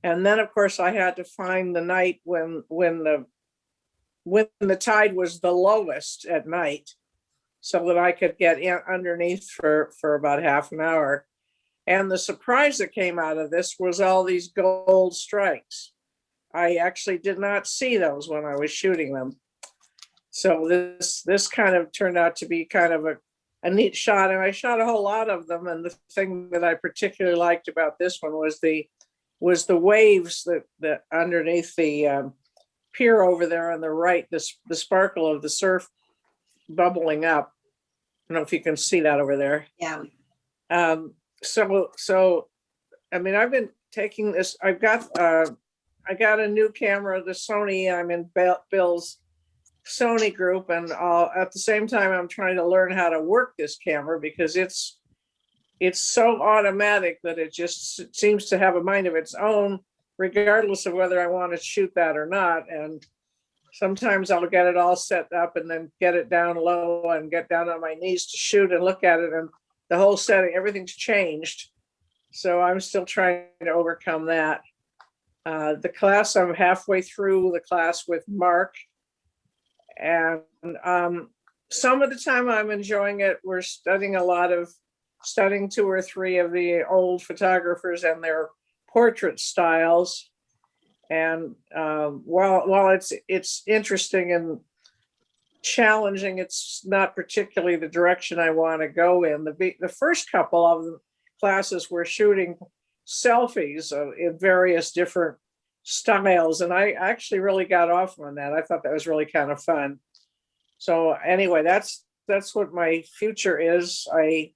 And then, of course, I had to find the night when the tide was the lowest at night, so that I could get in underneath for about half an hour. And the surprise that came out of this was all these gold strikes. I actually did not see those when I was shooting them. So this kind of turned out to be kind of a neat shot, and I shot a whole lot of them. And the thing that I particularly liked about this one was the waves that underneath the pier over there on the right, the sparkle of the surf bubbling up. I don't know if you can see that over there. Yeah. So I mean, I've been taking this. I got a new camera, the Sony. I'm in Bill's Sony group, and at the same time, I'm trying to learn how to work this camera because it's so automatic that it just seems to have a mind of its own, regardless of whether I want to shoot that or not. And sometimes I'll get it all set up and then get it down low and get down on my knees to shoot and look at it, and the whole setting, everything's changed. So I'm still trying to overcome that. The class, I'm halfway through the class with Mark. And some of the time I'm enjoying it. We're studying studying 2 or 3 of the old photographers and their portrait styles. And while it's interesting and challenging, it's not particularly the direction I want to go in. The first couple of the classes were shooting selfies in various different styles, and I actually really got off on that. I thought that was really kind of fun. So anyway, that's what my future is. I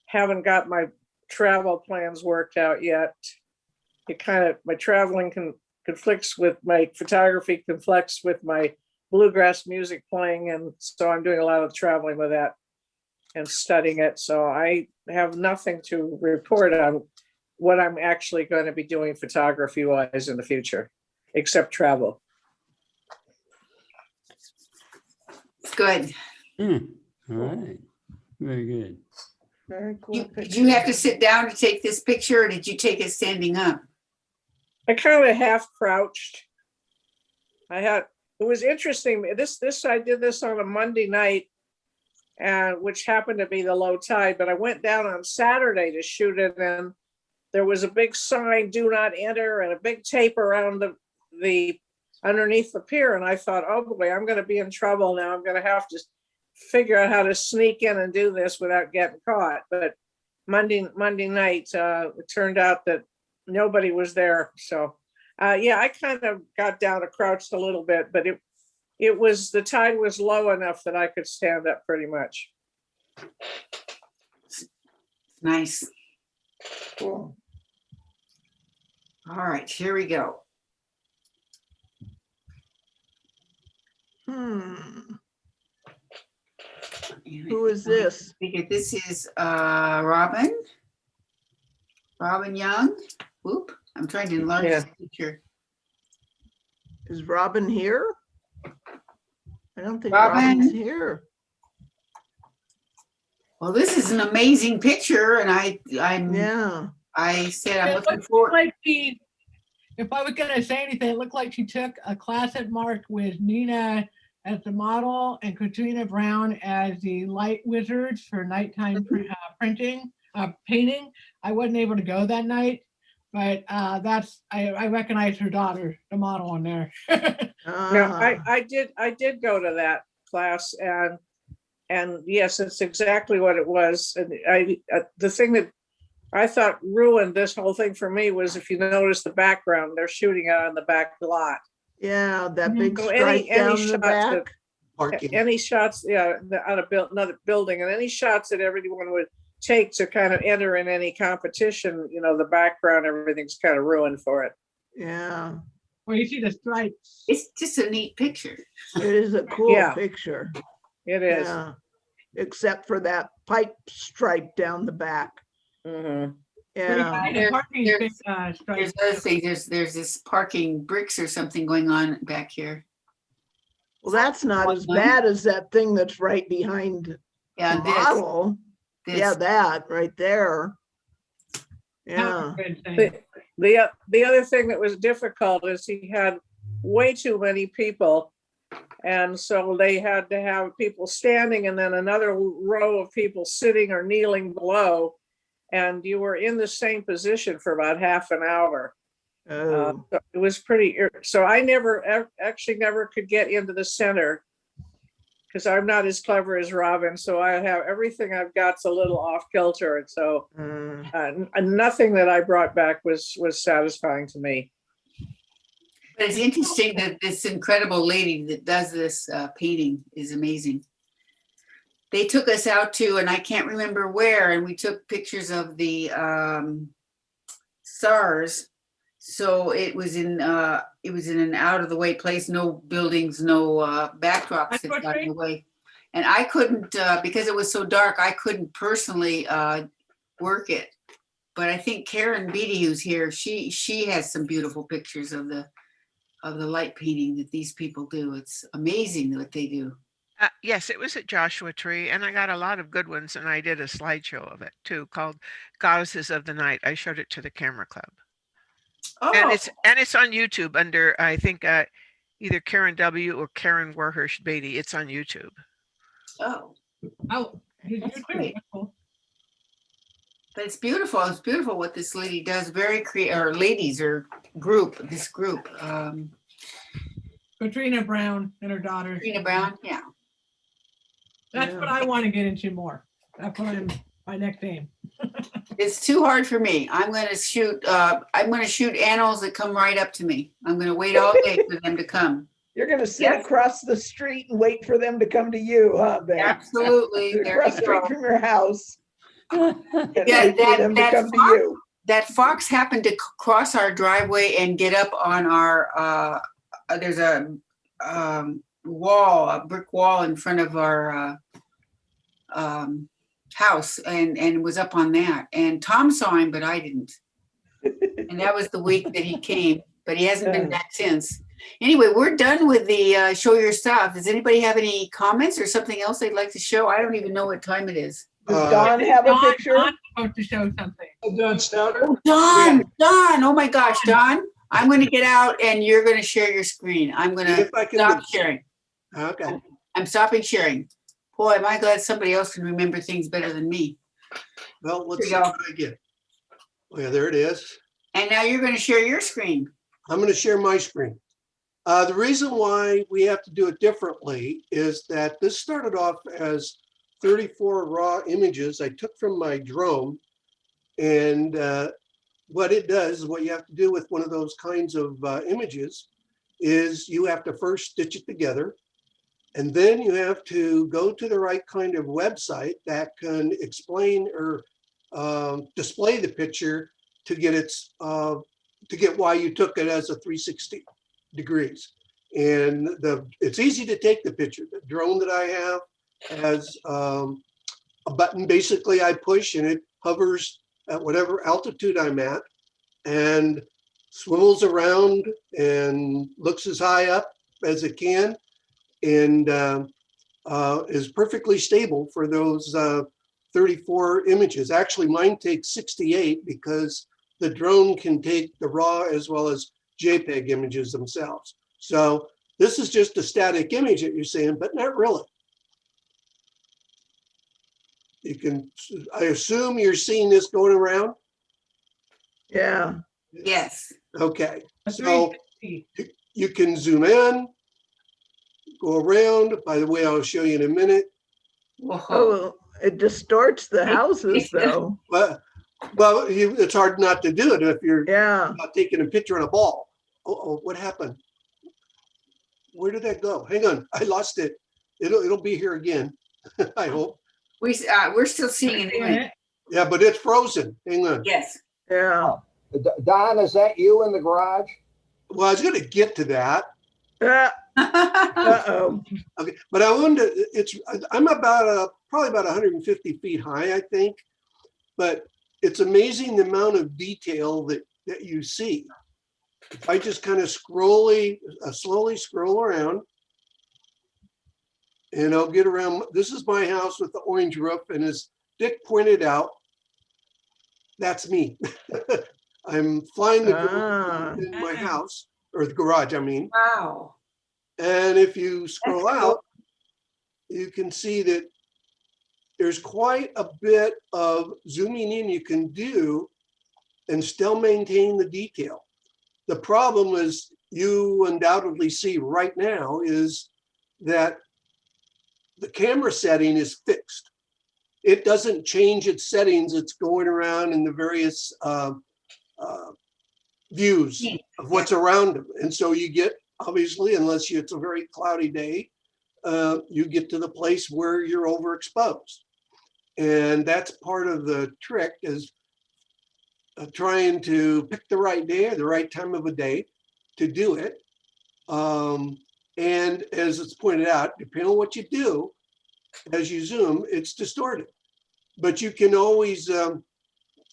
haven't got my travel plans worked out yet. My traveling conflicts with my photography, conflicts with my bluegrass music playing, and so I'm doing a lot of traveling with that and studying it. So I have nothing to report on what I'm actually going to be doing photography wise in the future, except travel. Good. All right. Very good. Very cool. Did you have to sit down to take this picture, or did you take it standing up? I kind of half crouched. It was interesting. I did this on a Monday night, which happened to be the low tide, but I went down on Saturday to shoot it, and there was a big sign, "Do not enter," and a big tape around the underneath the pier. And I thought, oh boy, I'm going to be in trouble now. I'm going to have to figure out how to sneak in and do this without getting caught. But Monday night, it turned out that nobody was there. So yeah, I kind of got down and crouched a little bit, but the tide was low enough that I could stand up pretty much. Nice. Cool. All right, here we go. Who is this? This is Robin Young. Whoop, I'm trying to enlarge this picture. Is Robin here? I don't think Robin? Robin's here. Well, this is an amazing picture, and Yeah. I said I'm It looking looked forward. like she, if I was gonna say anything, it looked like she took a class at Mark with Nina as the model and Katrina Brown as the light wizards for nighttime painting. I wasn't able to go that night, but I recognize her daughter, the model on there. No, Ah. I did go to that class and yes, it's exactly what it was. And the thing that I thought ruined this whole thing for me was if you notice the background, they're shooting out on the back lot. Yeah, that big So stripe down the shots back. Parking. any shots, yeah, on another building, and any shots that everyone would take to kind of enter in any competition, the background, everything's kind of ruined for it. Yeah, Well, you see the stripes. It's just a neat picture. it is a cool Yeah. picture. It is. Yeah. Except for that pipe stripe down the back. Mhm. Yeah. There's stripes. other things. There's this parking bricks or something going on back here. Well, that's not as bad as that thing that's right behind Yeah, the this. model. This. Yeah, that right there. Yeah. The other thing that was difficult is he had way too many people. And so they had to have people standing and then another row of people sitting or kneeling below. And you were in the same position for about half an hour. Oh. So it was so I actually never could get into the center because I'm not as clever as Robin. So I have everything I've got's a little off kilter. And so nothing that I brought back was satisfying to me. But it's interesting that this incredible lady that does this painting is amazing. They took us out to, and I can't remember where, and we took pictures of the stars. So it was in an out of the way place, no buildings, no backdrops that got in the way. And I couldn't, because it was so dark, I couldn't personally work it. But I think Karen Beatty, who's here, she has some beautiful pictures of the light painting that these people do. It's amazing what they do. Yes, it was at Joshua Tree, and I got a lot of good ones, and I did a slideshow of it too, called Goddesses of the Night. I showed it to the camera club. Oh. And it's on YouTube under, I think, either Karen W. or Karen Warhurst Beatty. It's on YouTube. Oh. Oh, that's great. But it's beautiful. It's beautiful what this lady does. Very creative, or ladies, or this group. Katrina Brown and her daughter. Katrina Brown, yeah. That's what I want to get into more. That's what my next aim. It's too hard for me. I'm going to shoot animals that come right up to me. I'm going to wait all day for them to come. You're going to sit across the street and wait for them to come to you, huh, Ben? Absolutely. There Across the you go. street from your house. Yeah, that fox happened to cross our driveway and get up on our, there's a wall, a brick wall in front of our house, and was up on that. And Tom saw him, but I didn't. And that was the week that he came, but he hasn't been back since. Anyway, we're done with the show your stuff. Does anybody have any comments or something else they'd like to show? I don't even know what time it is. Does Dawn have a picture? Dawn's supposed to show something. Don Stouter. Dawn, oh my gosh, Dawn, I'm going to get out and you're going to share your screen. I'm going to stop sharing. Okay. I'm stopping sharing. Boy, am I glad somebody else can remember things better than me. Well, let's see Here you what I get. Oh, yeah, there it is. And now you're going to share your screen. I'm going to share my screen. The reason why we have to do it differently is that this started off as 34 raw images I took from my drone. And what it does, what you have to do with one of those kinds of images is you have to first stitch it together. And then you have to go to the right kind of website that can explain or display the picture to get why you took it as a 360 degrees. And it's easy to take the picture. The drone that I have has a button basically I push and it hovers at whatever altitude I'm at and swivels around and looks as high up as it can. and is perfectly stable for those 34 images. Actually, mine takes 68 because the drone can take the raw as well as JPEG images themselves. So this is just a static image that you're seeing, but not really. You can, I assume you're seeing this going around? Yeah. Yes. Okay, so you can zoom in, go around. By the way, I'll show you in a minute. Oh, it distorts the houses though. Well, it's hard not to do it if you're not taking a picture on a ball. Oh, what happened? Where did that go? Hang on, I lost it. It'll be here again. I hope. We're still seeing it anyway. Yeah, but it's frozen. Hang on. Yes. Yeah. Don, is that you in the garage? Well, I was going to get to that. Uh-oh. Okay, but I wanted to, I'm about probably about 150 feet high, I think. But it's amazing the amount of detail that you see. If I just kind of slowly scroll around, and I'll get around. This is my house with the orange roof, and as Dick pointed out, that's me. I'm flying the drone in my house, or the garage, I mean. Wow. And if you scroll out, you can see that there's quite a bit of zooming in you can do and still maintain the detail. The problem is you undoubtedly see right now is that the camera setting is fixed. It doesn't change its settings. It's going around in the various views of what's around them. And so you get, obviously, unless it's a very cloudy day, you get to the place where you're overexposed. And that's part of the trick is trying to pick the right day or the right time of a day to do it. And as it's pointed out, depending on what you do, as you zoom, it's distorted. But you can always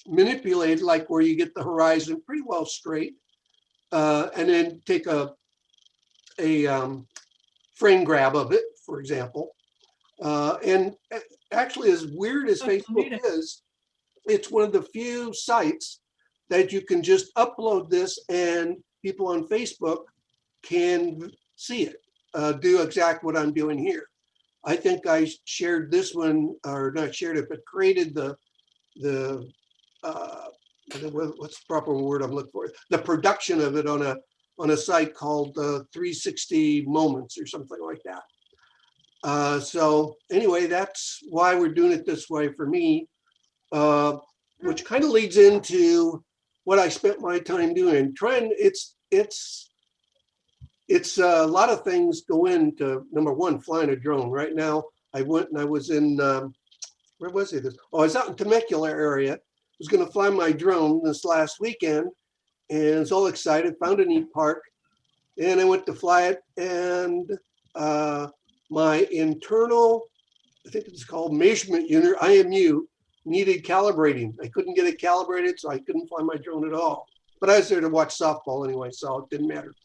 manipulate, like where you get the horizon pretty well straight, and then take a frame grab of it, for example. And actually, as weird as Facebook is, it's one of the few sites that you can just upload this and people on Facebook can see it, do exactly what I'm doing here. I think I shared this one, or not shared it, but created what's the proper word I'm looking for? The production of it on a site called 360 Moments or something like that. So anyway, that's why we're doing it this way for me, which kind of leads into what I spent my time doing. It's a lot of things go into, number one, flying a drone. Right now, I went and I was in, where was it? Oh, I was out in Temecula area. I was going to fly my drone this last weekend and was all excited, found a neat park, and I went to fly it. And my internal, I think it's called measurement unit, IMU, needed calibrating. I couldn't get it calibrated, so I couldn't fly my drone at all. But I was there to watch softball anyway, so it didn't matter.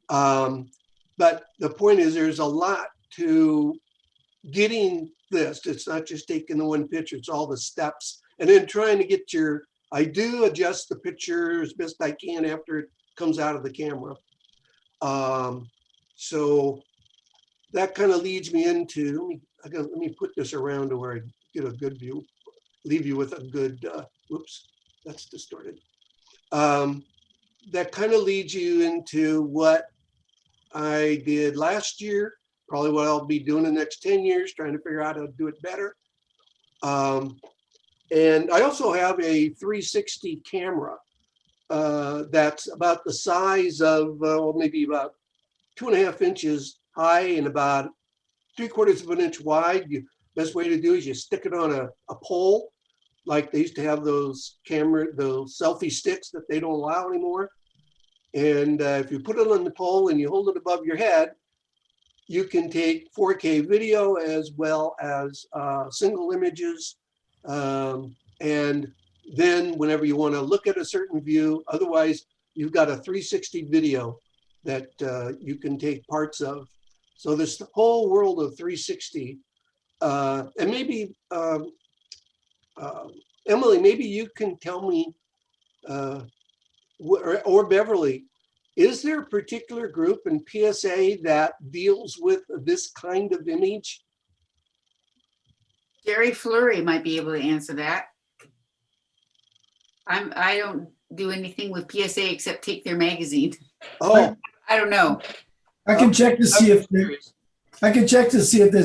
But the point is there's a lot to getting this. It's not just taking the one picture, it's all the steps. And then trying to get I do adjust the picture as best I can after it comes out of the camera. So that kind of leads me into, let me put this around to where I get a good view, leave you with a good, whoops, that's distorted. That kind of leads you into what I did last year, probably what I'll be doing the next 10 years, trying to figure out how to do it better. And I also have a 360 camera that's about the size of, maybe about 2.5 inches high and about 3/4 of an inch wide. Best way to do is you stick it on a pole, like they used to have those selfie sticks that they don't allow anymore. And if you put it on the pole and you hold it above your head, you can take 4K video as well as single images. And then whenever you want to look at a certain view, otherwise you've got a 360 video that you can take parts of. So this whole world of 360, and maybe Emily, maybe you can tell me, or Beverly, is there a particular group in PSA that deals with this kind of image? Jerry Fleury might be able to answer that. I don't do anything with PSA except take their magazine. Oh, I don't know. I can check to see if there's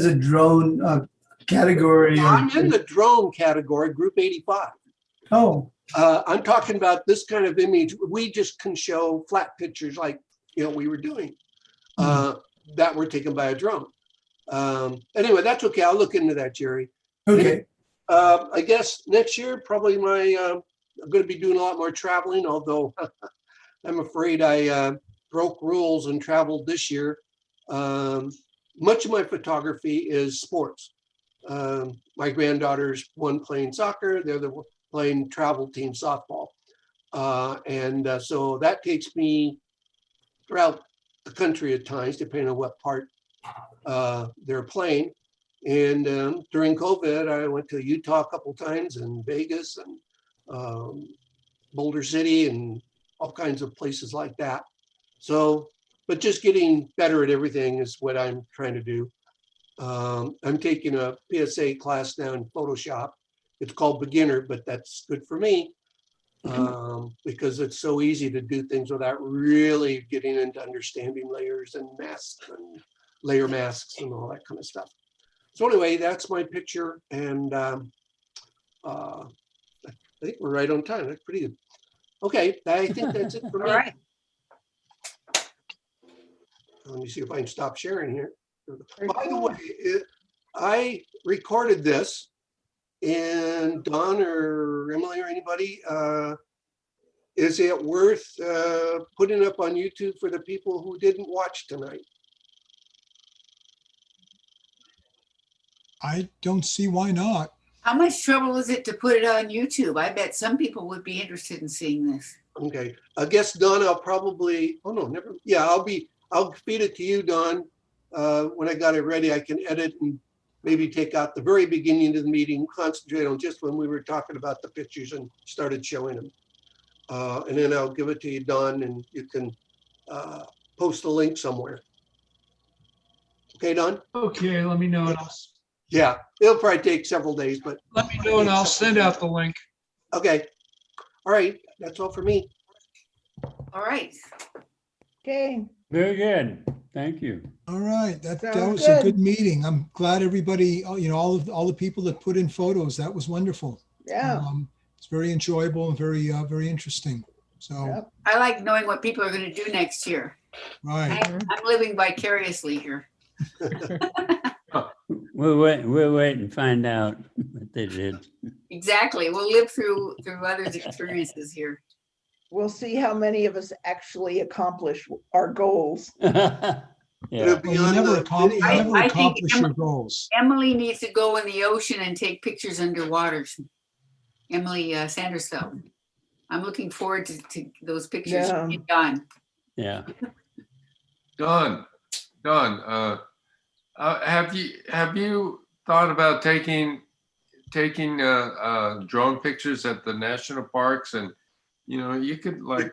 a drone category. I'm in the drone category, group 85. Oh, I'm talking about this kind of image. We just can show flat pictures like, we were doing that were taken by a drone. Anyway, that's okay. I'll look into that, Jerry. okay. I guess next year, probably I'm going to be doing a lot more traveling, although I'm afraid I broke rules and traveled this year. Much of my photography is sports. My granddaughter's one playing soccer, the other playing travel team softball. So that takes me throughout the country at times, depending on what part they're playing. And during COVID, I went to Utah a couple times and Vegas and Boulder City and all kinds of places like that. So, but just getting better at everything is what I'm trying to do. I'm taking a PSA class now in Photoshop. It's called beginner, but that's good for me because it's so easy to do things without really getting into understanding layers and masks and layer masks and all that kind of stuff. So anyway, that's my picture, and I think we're right on time. That's pretty good. Okay, I think that's it for me. All right. Let me see if I can stop sharing here. By the way, I recorded this, and Don or Emily or anybody, is it worth putting up on YouTube for the people who didn't watch tonight? I don't see why not. How much trouble is it to put it on YouTube? I bet some people would be interested in seeing this. Okay, I guess Don, I'll probably, oh no, never, yeah, I'll feed it to you, Don. When I got it ready, I can edit and maybe take out the very beginning of the meeting, concentrate on just when we were talking about the pictures and started showing them. And then I'll give it to you, Don, and you can post a link somewhere. Okay, Don? Okay, let me know. And Yeah, it'll probably take several days, but. let me know and I'll send out the link. Okay. All right, that's all for me. All right. Okay. Very good. Thank you. All right, that Sounds was a good. good meeting. I'm glad everybody, all the people that put in photos, that was wonderful. Yeah. It's very enjoyable and very interesting. So, Yep. I like knowing what people are going to do next year. right. I'm living vicariously here. We'll wait and find out what they did. Exactly. We'll live through others' experiences here. We'll see how many of us actually accomplish our goals. Yeah. It'll be Well, you on never, the you video. never I think accomplish your goals. Emily needs to go in the ocean and take pictures underwater. Emily Sandersfeld. I'm looking forward to those pictures Yeah. being done. Yeah. Don, have you thought about taking drone pictures at the national parks, and you could like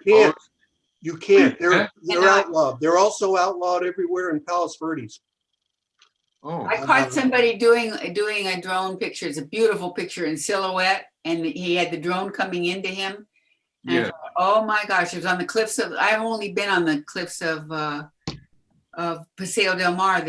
You can't. They're Cannot. outlawed. They're also outlawed everywhere in Palos Verdes. Oh, I caught somebody doing a drone picture. It's a beautiful picture in silhouette, and he had the drone coming into him. And I yeah. thought, oh my gosh, it was on the cliffs of. I've only been on the cliffs of Paseo del Mar.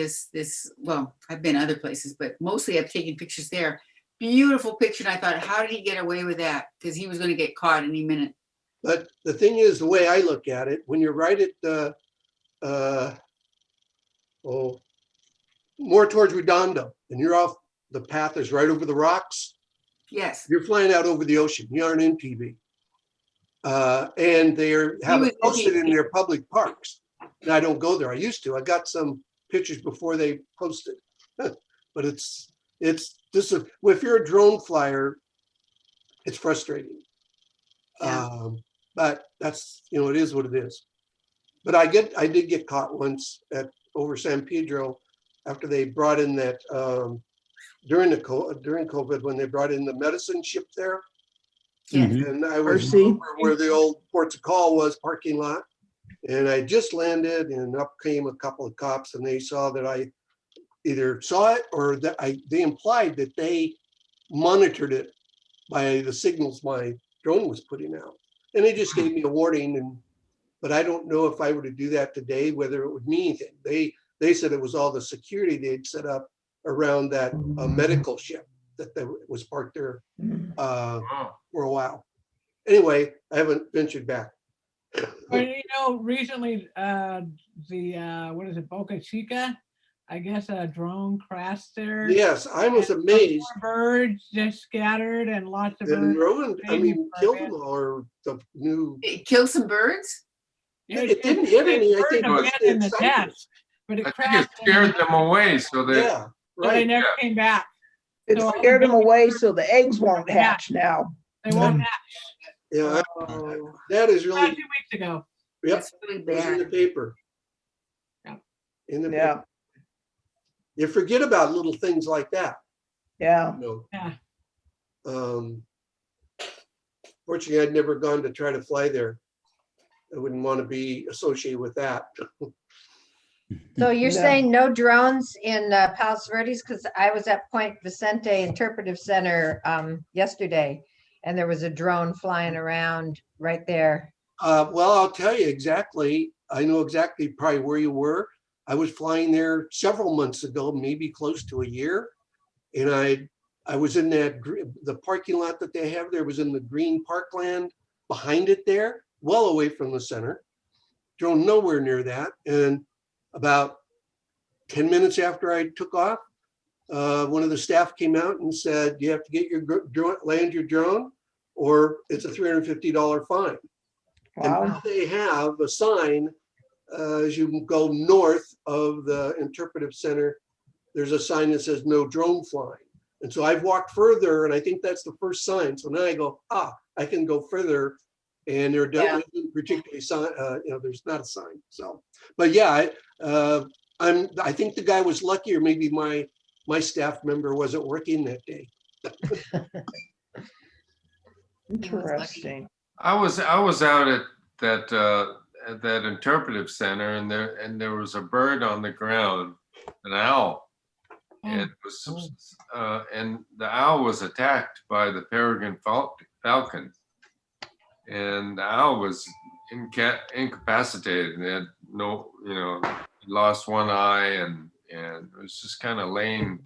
Well, I've been other places, but mostly I've taken pictures there. Beautiful picture, and I thought, how did he get away with that? Because he was going to get caught any minute. But the thing is, the way I look at it, when you're right at the, more towards Redondo, and you're off, the path is right over the rocks. Yes. You're flying out over the ocean. You aren't in TV. And they have it posted in their public parks. And I don't go there. I used to. I got some pictures before they posted. But it's this is, if you're a drone flyer, it's frustrating. Yeah. But that's, it is what it is. But I did get caught once at over San Pedro after they brought in that, during COVID, when they brought in the medicine ship there. Yes. And I was Mercy. over where the old Ports of Call was parking lot. And I just landed and up came a couple of cops and they saw that I either saw it or that they implied that they monitored it by the signals my drone was putting out. And they just gave me a warning, but I don't know if I were to do that today, whether it would mean anything. They said it was all the security they'd set up around that medical ship that was parked there for a while. Anyway, I haven't ventured back. But you know, recently, what is it, Boca Chica? I guess a drone crashed there. Yes, I was and amazed. Birds just scattered and lots of And birds. ruined, I mean, babies killed were them all, or the new. It killed some birds? It didn't hit any, I think. It was in the nest, but it I think it crashed. scared them away, so they. Yeah, So they right. never came back. It So scared them away so the eggs won't hatch now. They won't hatch. Yeah, that is About really, 2 weeks ago. yep, That's really it was in the bad. paper. Yeah. In the Yeah. paper. You forget about little things like that. Yeah. You know. Yeah. Fortunately, I'd never gone to try to fly there. I wouldn't want to be associated with that. So you're No. saying no drones in Palos Verdes? Because I was at Point Vicente Interpretive Center yesterday, and there was a drone flying around right there. Well, I'll tell you exactly. I know exactly probably where you were. I was flying there several months ago, maybe close to a year. And I was in the parking lot that they have there was in the green parkland behind it there, well away from the center. Drone nowhere near that. And about 10 minutes after I took off, one of the staff came out and said, you have to get your drone, land your drone, or it's a $350 fine. And Wow. now they have a sign as you go north of the interpretive center. There's a sign that says no drone flying. And so I've walked further, and I think that's the first sign. So now I go, I can go further, and there isn't particularly sign. There's not a sign. So, but yeah, I think the guy was lucky, or maybe my staff member wasn't working that day. Interesting. I was out at that interpretive center, and there was a bird on the ground, an owl. And it was, and the owl was attacked by the peregrine falcon, and the owl was incapacitated. And it had lost one eye, and it was just kind of laying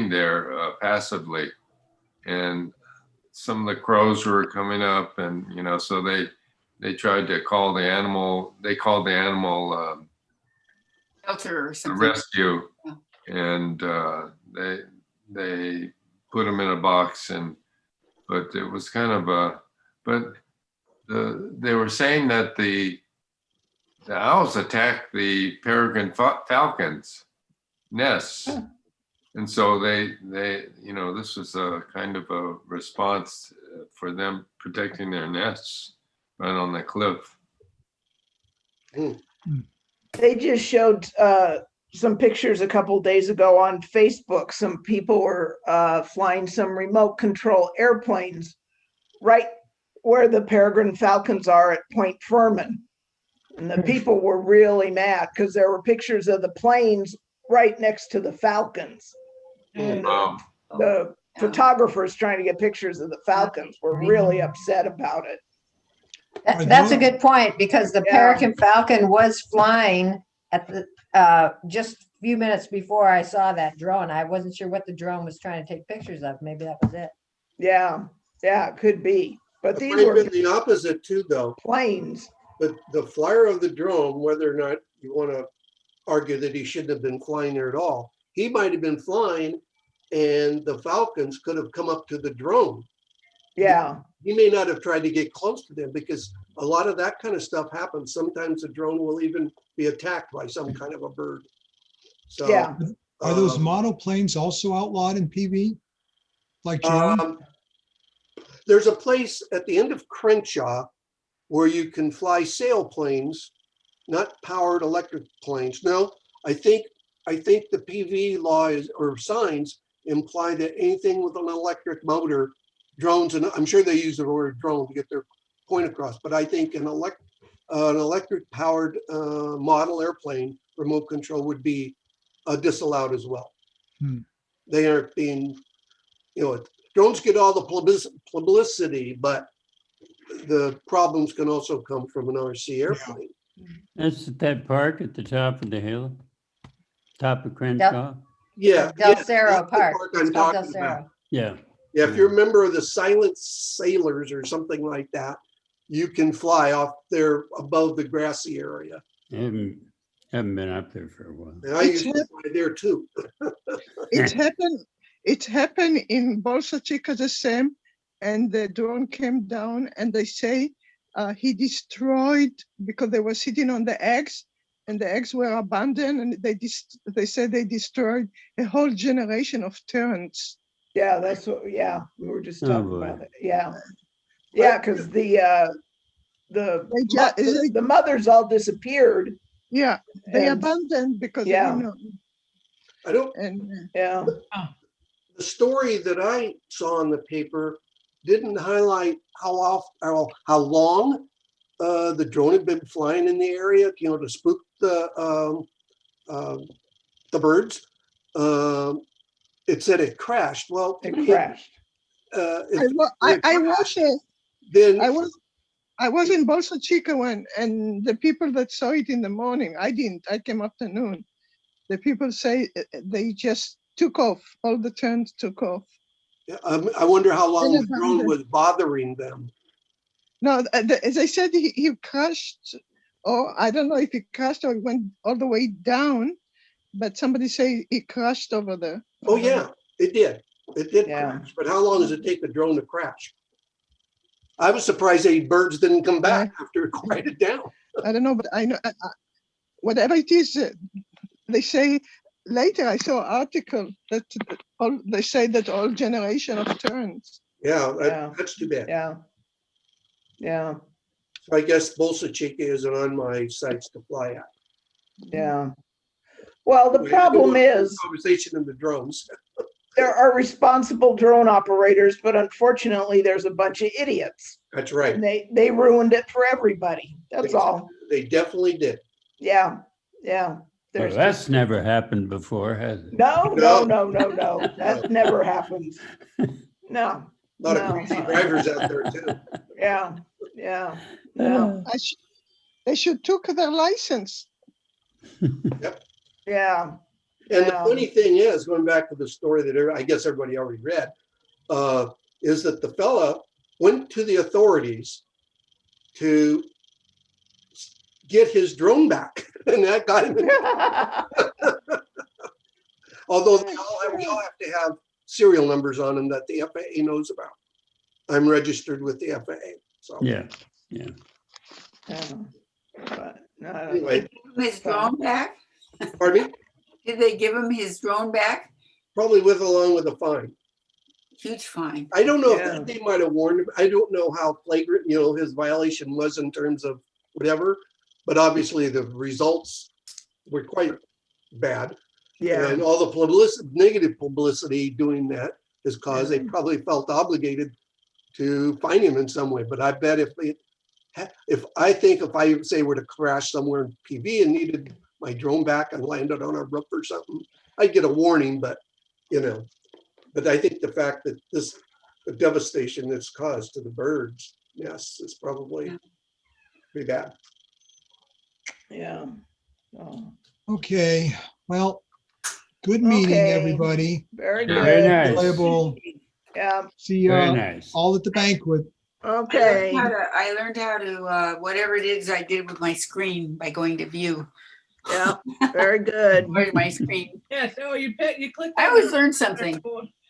there passively. And some of the crows were coming up, and so they tried to call the animal. They called the animal Shelter or something. rescue. And they put them in a box, but it was kind of they were saying that the owls attacked the peregrine falcons nests, and so they this was a kind of a response for them protecting their nests right on the cliff. They just showed some pictures a couple days ago on Facebook. Some people were flying some remote control airplanes right where the peregrine falcons are at Point Furman. And the people were really mad because there were pictures of the planes right next to the falcons. And the photographers trying to get pictures of the falcons were really upset about it. That's a good point, because the peregrine falcon was flying at the just a few minutes before I saw that drone. I wasn't sure what the drone was trying to take pictures of. Maybe that was it. Yeah, it could be. But It these might have were been the opposite too, though. planes. But the flyer of the drone, whether or not you want to argue that he shouldn't have been flying there at all, he might have been flying, and the falcons could have come up to the drone. Yeah. He may not have tried to get close to them, because a lot of that kind of stuff happens. Sometimes the drone will even be attacked by some kind of a bird. So, Yeah. Are those monoplanes also outlawed in PV? Like drone? There's a place at the end of Crenshaw where you can fly sailplanes, not powered electric planes. No, I think the PV law is, or signs imply that anything with an electric motor, drones, and I'm sure they use the word drone to get their point across, but I think an electric powered model airplane remote control would be disallowed as well. They aren't being, drones get all the publicity, but the problems can also come from an RC airplane. That's at that park at the top of the hill, top of Crenshaw. Yeah. Del yeah, Cerro that's the Park. park It's I'm called Del talking Cerro. about. Yeah. Yeah, if you're a member of the Silent Sailors or something like that, you can fly off there above the grassy area. Haven't been up there for a while. And I used to fly there too. It happened in Bolsa Chica the same, and the drone came down and they say he destroyed, because they were sitting on the eggs and the eggs were abandoned, and they said they destroyed a whole generation of terns. Yeah, that's what, we were just Oh, talking boy. about it. Yeah. Yeah, because the mothers all disappeared. Yeah, they And- abandoned because they Yeah. didn't know. I don't, Yeah. the story that I saw in the paper didn't highlight how long the drone had been flying in the area, to spook the birds. It said it crashed. Well, It crashed. I was in Bolsa Chica and the people that saw it in the morning, I didn't, I came afternoon. The people say they just took off, all the terns took off. I wonder how long Then the drone was bothering them. No, as I said, he crashed, or I don't know if he crashed or went all the way down, but somebody say he crashed over there. Oh, yeah, it did. It did crash. But how long does it take the drone to crash? I was surprised that birds didn't come back after it quieted down. I don't know, but I know whatever it is, they say later. I saw an article that they say that all generation of terns. Yeah, that's too bad. Yeah. So I guess Bolsa Chica isn't on my sites to fly at. Yeah. Well, the We problem had a is conversation in the drones. there are responsible drone operators, but unfortunately, there's a bunch of idiots. That's right. And they ruined it for everybody. That's all. They definitely did. Yeah. Well, There's that's never happened before, has it? no. That never happens. No. A lot of crazy drivers out there too. Yeah. They should took their license. Yeah. And the funny thing is, going back to the story that I guess everybody already read, is that the fella went to the authorities to get his drone back, and that got him. Although we all have to have serial numbers on them that the FAA knows about. I'm registered with the FAA, so. Yeah. Anyway. His drone back? Pardon me? Did they give him his drone back? Probably along with a fine. Huge fine. I don't know if they might have warned him. I don't know how flagrant, his violation was in terms of whatever, but obviously the results were quite bad. Yeah. And all the negative publicity doing that is caused, they probably felt obligated to fine him in some way. But I bet if I say were to crash somewhere in PV and needed my drone back and landed on a roof or something, I'd get a warning, but but I think the fact that the devastation that's caused to the birds, yes, is probably pretty bad. Yeah. Okay, well, good meeting, Okay. everybody. Very Yeah. good. Very nice. Enjoyable. Yeah. See you Very nice. all at the banquet. Okay. I learned how to whatever it is I did with my screen by going to view. Yeah, very good. Where's my screen? Yes, oh, you clicked. I on always the- learn something.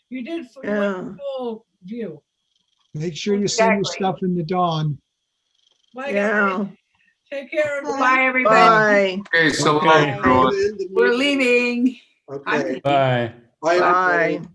You did Yeah. full view. Make sure you send your stuff in the dawn. Bye, Yeah. guys. Take care. everybody. Bye, everybody. Bye. Okay, so long, Okay. everyone. We're leaving. Okay. Bye. Bye. Bye. everybody.